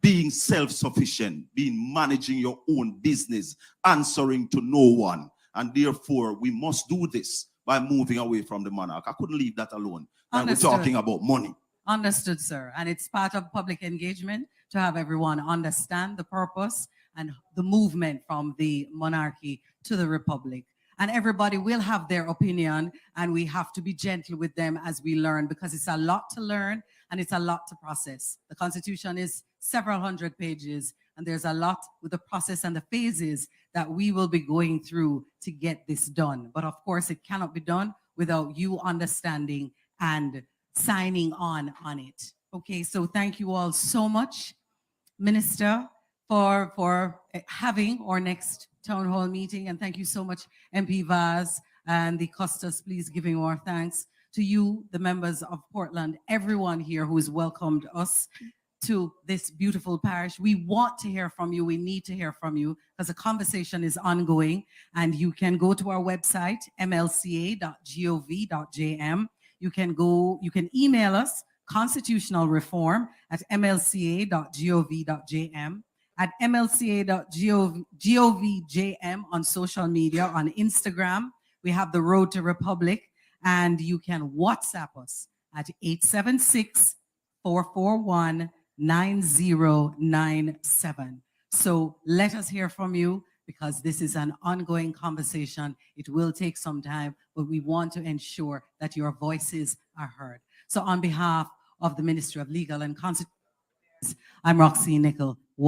being self-sufficient, managing your own business, answering to no one. And therefore, we must do this by moving away from the monarch. I couldn't leave that alone. And we're talking about money. Understood, sir. And it's part of public engagement to have everyone understand the purpose and the movement from the monarchy to the republic. And everybody will have their opinion, and we have to be gentle with them as we learn, because it's a lot to learn and it's a lot to process. The Constitution is several hundred pages, and there's a lot with the process and the phases that we will be going through to get this done. But of course, it cannot be done without you understanding and signing on it. Okay, so thank you all so much, Minister, for having our next town hall meeting. And thank you so much, MP Vaz and the Costas, please giving our thanks to you, the members of Portland, everyone here who has welcomed us to this beautiful parish. We want to hear from you. We need to hear from you because the conversation is ongoing. And you can go to our website, mlca.gov.jm. You can email us, constitutionalreform@mlca.gov.jm, at mlca.gov.jm on social media, on Instagram. We have the Road to Republic, and you can WhatsApp us at 876-441-9097. So let us hear from you, because this is an ongoing conversation. It will take some time, but we want to ensure that your voices are heard. So on behalf of the Ministry of Legal and Constitutional Affairs, I'm Roxy Nickel.